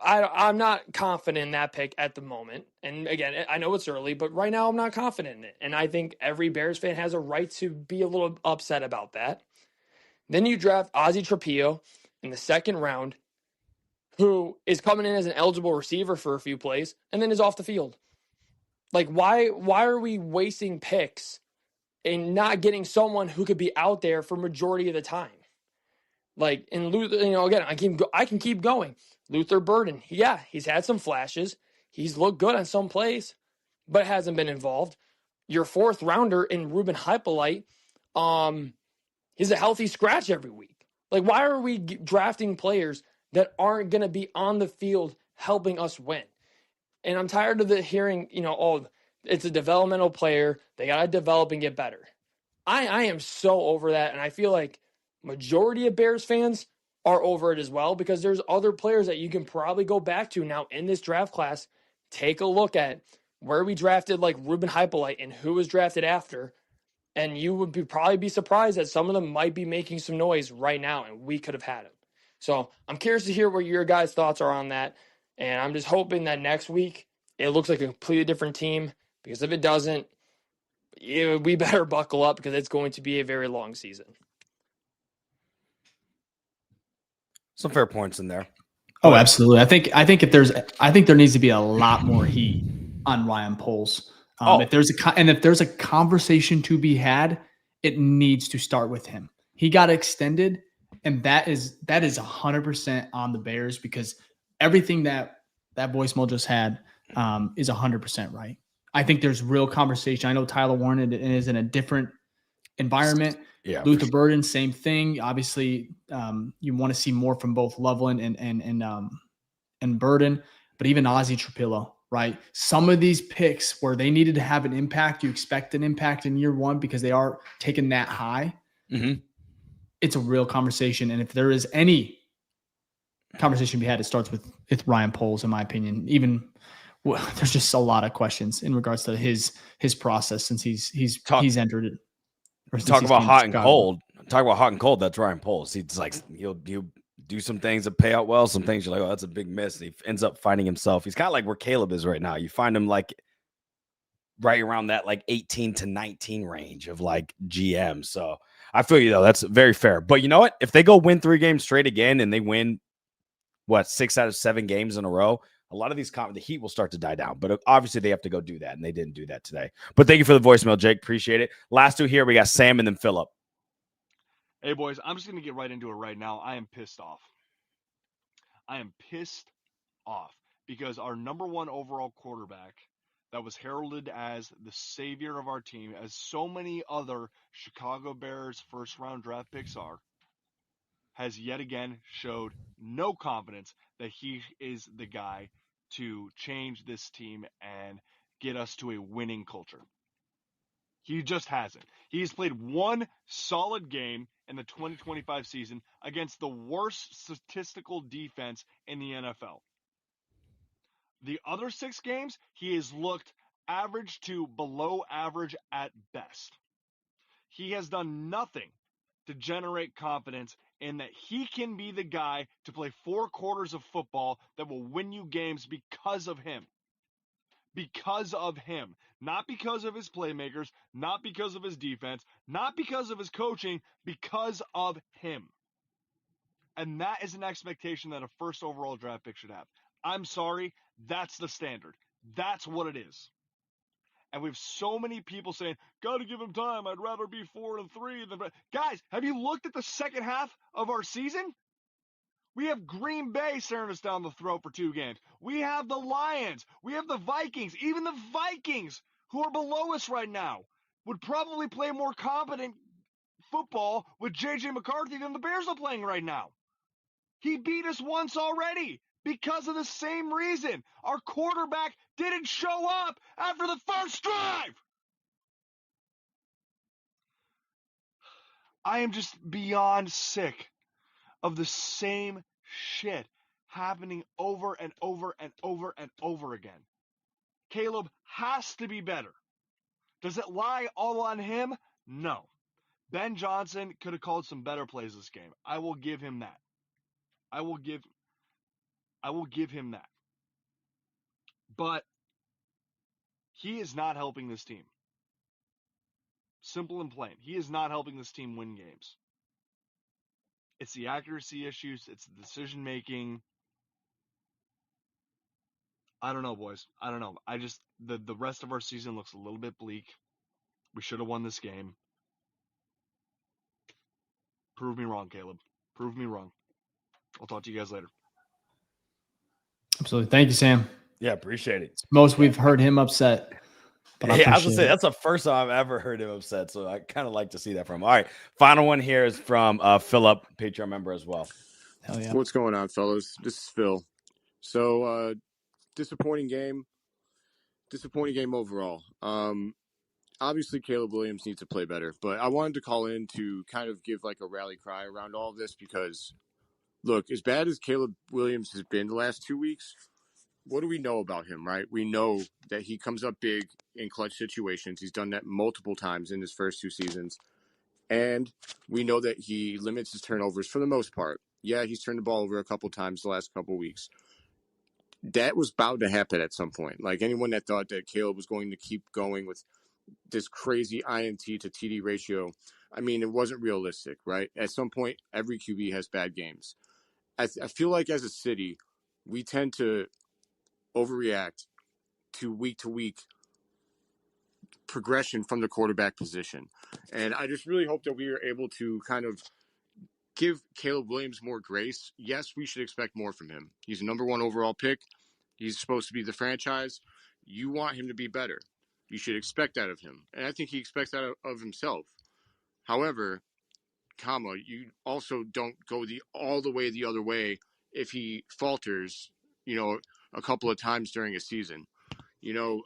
I'm not confident in that pick at the moment. And again, I know it's early, but right now I'm not confident in it. And I think every Bears fan has a right to be a little upset about that. Then you draft Ozzie Trapillo in the 2nd round, who is coming in as an eligible receiver for a few plays, and then is off the field. Why are we wasting picks and not getting someone who could be out there for majority of the time? In Luther, again, I can keep going. Luther Burden, he's had some flashes. He's looked good on some plays, but hasn't been involved. Your 4th rounder in Ruben Hypolite, he's a healthy scratch every week. Why are we drafting players that aren't going to be on the field helping us win? And I'm tired of hearing, it's a developmental player. They got to develop and get better. I am so over that, and I feel like majority of Bears fans are over it as well, because there's other players that you can probably go back to now in this draft class. Take a look at where we drafted Ruben Hypolite and who was drafted after, and you would probably be surprised that some of them might be making some noise right now, and we could have had them. So I'm curious to hear what your guys' thoughts are on that, and I'm just hoping that next week it looks like a completely different team, because if it doesn't, we better buckle up, because it's going to be a very long season. Some fair points in there. Oh, absolutely. I think there needs to be a lot more heat on Ryan Poles. If there's a conversation to be had, it needs to start with him. He got extended, and that is 100% on the Bears, because everything that voicemail just had is 100% right. I think there's real conversation. I know Tyler Warren is in a different environment. Yeah, Luther Burden, same thing. Obviously, you want to see more from both Loveland and Burden, but even Ozzie Trapillo, right? Some of these picks where they needed to have an impact, you expect an impact in year one because they are taken that high. Mm-hmm. It's a real conversation. And if there is any conversation to be had, it starts with Ryan Poles, in my opinion. Even there's just a lot of questions in regards to his process since he's entered it. Talk about hot and cold. Talk about hot and cold. That's Ryan Poles. He's like he'll do some things that pay out well. Some things you're like, oh, that's a big miss. And he ends up finding himself. He's kind of like where Caleb is right now. You find him like right around that like 18 to 19 range of like GM. So I feel you though. That's very fair. But you know what? If they go win 3 games straight again and they win 6 out of 7 games in a row, a lot of these the heat will start to die down. But obviously they have to go do that, and they didn't do that today. But thank you for the voicemail, Jake. Appreciate it. Last 2 here, we got Sam and then Philip. Hey, boys, I'm just going to get right into it right now. I am pissed off. I am pissed off because our number 1 overall quarterback that was heralded as the savior of our team, as so many other Chicago Bears first-round draft picks are, has yet again showed no confidence that he is the guy to change this team and get us to a winning culture. He just hasn't. He's played 1 solid game in the 2025 season against the worst statistical defense in the NFL. The other 6 games, he has looked average to below average at best. He has done nothing to generate confidence in that he can be the guy to play 4 quarters of football that will win you games because of him. Because of him. Not because of his playmakers, not because of his defense, not because of his coaching, because of him. And that is an expectation that a first overall draft pick should have. I'm sorry, that's the standard. That's what it is. And we have so many people saying, gotta give him time. I'd rather be 4-3 than. Guys, have you looked at the second half of our season? We have Green Bay staring us down the throat for 2 games. We have the Lions. We have the Vikings. Even the Vikings, who are below us right now, would probably play more competent football with J.J. McCarthy than the Bears are playing right now. He beat us once already because of the same reason. Our quarterback didn't show up after the first drive. I am just beyond sick of the same shit happening over and over and over and over again. Caleb has to be better. Does it lie all on him? No. Ben Johnson could have called some better plays this game. I will give him that. I will give him that. But he is not helping this team. Simple and plain. He is not helping this team win games. It's the accuracy issues. It's the decision making. I don't know, boys. I don't know. The rest of our season looks a little bit bleak. We should have won this game. Prove me wrong, Caleb. Prove me wrong. I'll talk to you guys later. Absolutely. Thank you, Sam. Yeah, appreciate it. Most we've heard him upset. But I was gonna say that's the first time I've ever heard him upset, so I kind of like to see that from him. All right, final one here is from Philip, Patreon member as well. Hell yeah. What's going on, fellas? This is Phil. So, disappointing game overall. Obviously, Caleb Williams needs to play better, but I wanted to call in to kind of give like a rally cry around all of this because, look, as bad as Caleb Williams has been the last 2 weeks, what do we know about him, right? We know that he comes up big in clutch situations. He's done that multiple times in his first 2 seasons. And we know that he limits his turnovers for the most part. Yeah, he's turned the ball over a couple times the last couple weeks. That was bound to happen at some point. Like anyone that thought that Caleb was going to keep going with this crazy INT to TD ratio, I mean, it wasn't realistic, right? At some point, every QB has bad games. I feel like as a city, we tend to overreact to week progression from the quarterback position. And I just really hope that we are able to kind of give Caleb Williams more grace. Yes, we should expect more from him. He's a number 1 overall pick. He's supposed to be the franchise. You want him to be better. You should expect that of him. And I think he expects that of himself. However, you also don't go all the way the other way if he falters, a couple of times during a season. You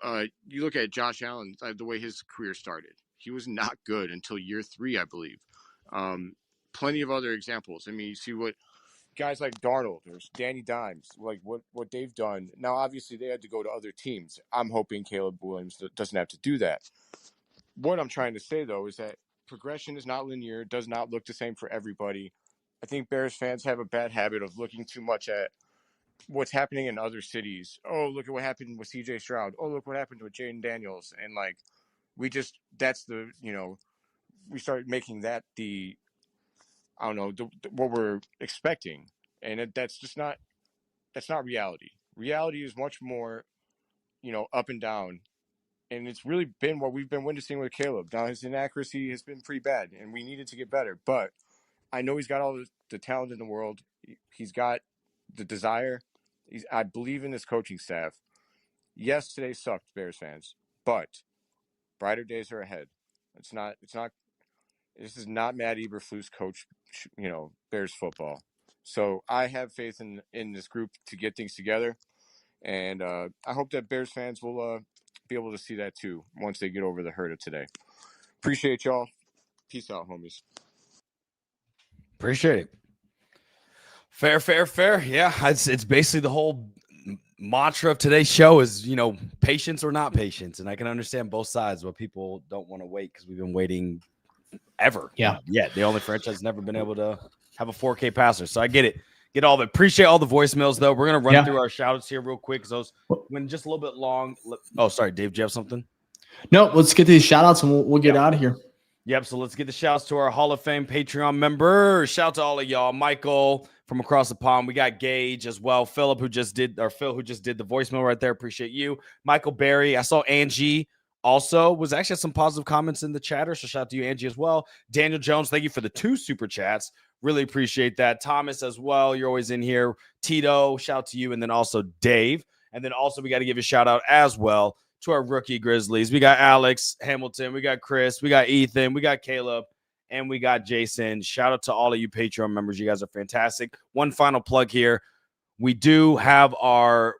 look at Josh Allen, the way his career started. He was not good until year 3, I believe. Plenty of other examples. I mean, you see what guys like Darnold or Danny Dimes, like what they've done. Now, obviously, they had to go to other teams. I'm hoping Caleb Williams doesn't have to do that. What I'm trying to say, though, is that progression is not linear. It does not look the same for everybody. I think Bears fans have a bad habit of looking too much at what's happening in other cities. Oh, look at what happened with CJ Stroud. Oh, look what happened with Jaden Daniels. And we start making that what we're expecting. And that's not reality. Reality is much more, up and down. And it's really been what we've been witnessing with Caleb. Now, his inaccuracy has been pretty bad, and we needed to get better. But I know he's got all the talent in the world. He's got the desire. I believe in this coaching staff. Yes, today sucked, Bears fans, but brighter days are ahead. This is not Matt Eberflus coach, Bears football. So I have faith in this group to get things together. And I hope that Bears fans will be able to see that too once they get over the hurt of today. Appreciate y'all. Peace out, homies. Appreciate it. Fair. Yeah, it's basically the whole mantra of today's show is, patience or not patience. And I can understand both sides, but people don't want to wait because we've been waiting ever. Yeah. The only franchise has never been able to have a 4K passer. So I get it. Get all of it. Appreciate all the voicemails, though. We're going to run through our shout-outs here real quick because those went just a little bit long. Oh, sorry, Dave, do you have something? No, let's get these shout-outs and we'll get out of here. Yep, so let's get the shouts to our Hall of Fame Patreon members. Shout out to all of y'all. Michael from across the pond. We got Gage as well. Phil, who just did the voicemail right there. Appreciate you. Michael Berry. I saw Angie also was actually some positive comments in the chatter, so shout out to you, Angie, as well. Daniel Jones, thank you for the 2 super chats. Really appreciate that. Thomas as well. You're always in here. Tito, shout out to you. And then also Dave. And then also we got to give a shout out as well to our rookie Grizzlies. We got Alex Hamilton. We got Chris. We got Ethan. We got Caleb. And we got Jason. Shout out to all of you Patreon members. You guys are fantastic. One final plug here. We do have our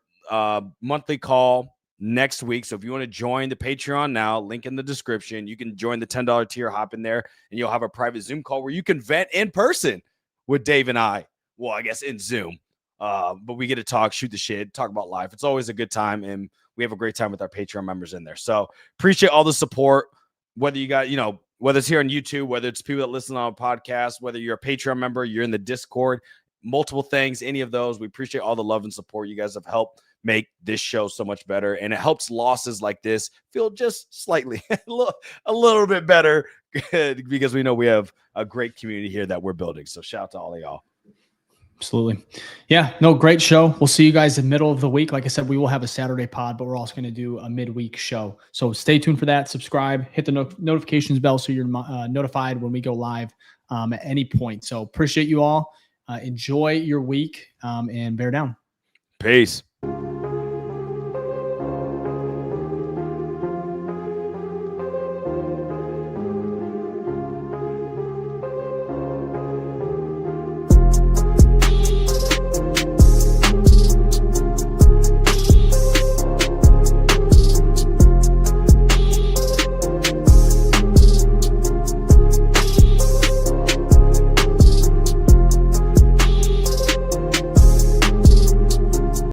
monthly call next week. So if you want to join the Patreon now, link in the description, you can join the $10 tier, hop in there, and you'll have a private Zoom call where you can vent in person with Dave and I. Well, I guess in Zoom. But we get to talk, shoot the shit, talk about life. It's always a good time, and we have a great time with our Patreon members in there. So appreciate all the support, whether you got, whether it's here on YouTube, whether it's people that listen on a podcast, whether you're a Patreon member, you're in the Discord, multiple things, any of those. We appreciate all the love and support. You guys have helped make this show so much better, and it helps losses like this feel just slightly a little bit better because we know we have a great community here that we're building. So shout out to all of y'all. Absolutely. Yeah, no, great show. We'll see you guys in the middle of the week. Like I said, we will have a Saturday pod, but we're also going to do a midweek show. So stay tuned for that. Subscribe, hit the notifications bell so you're notified when we go live at any point. So appreciate you all. Enjoy your week and bear down. Peace.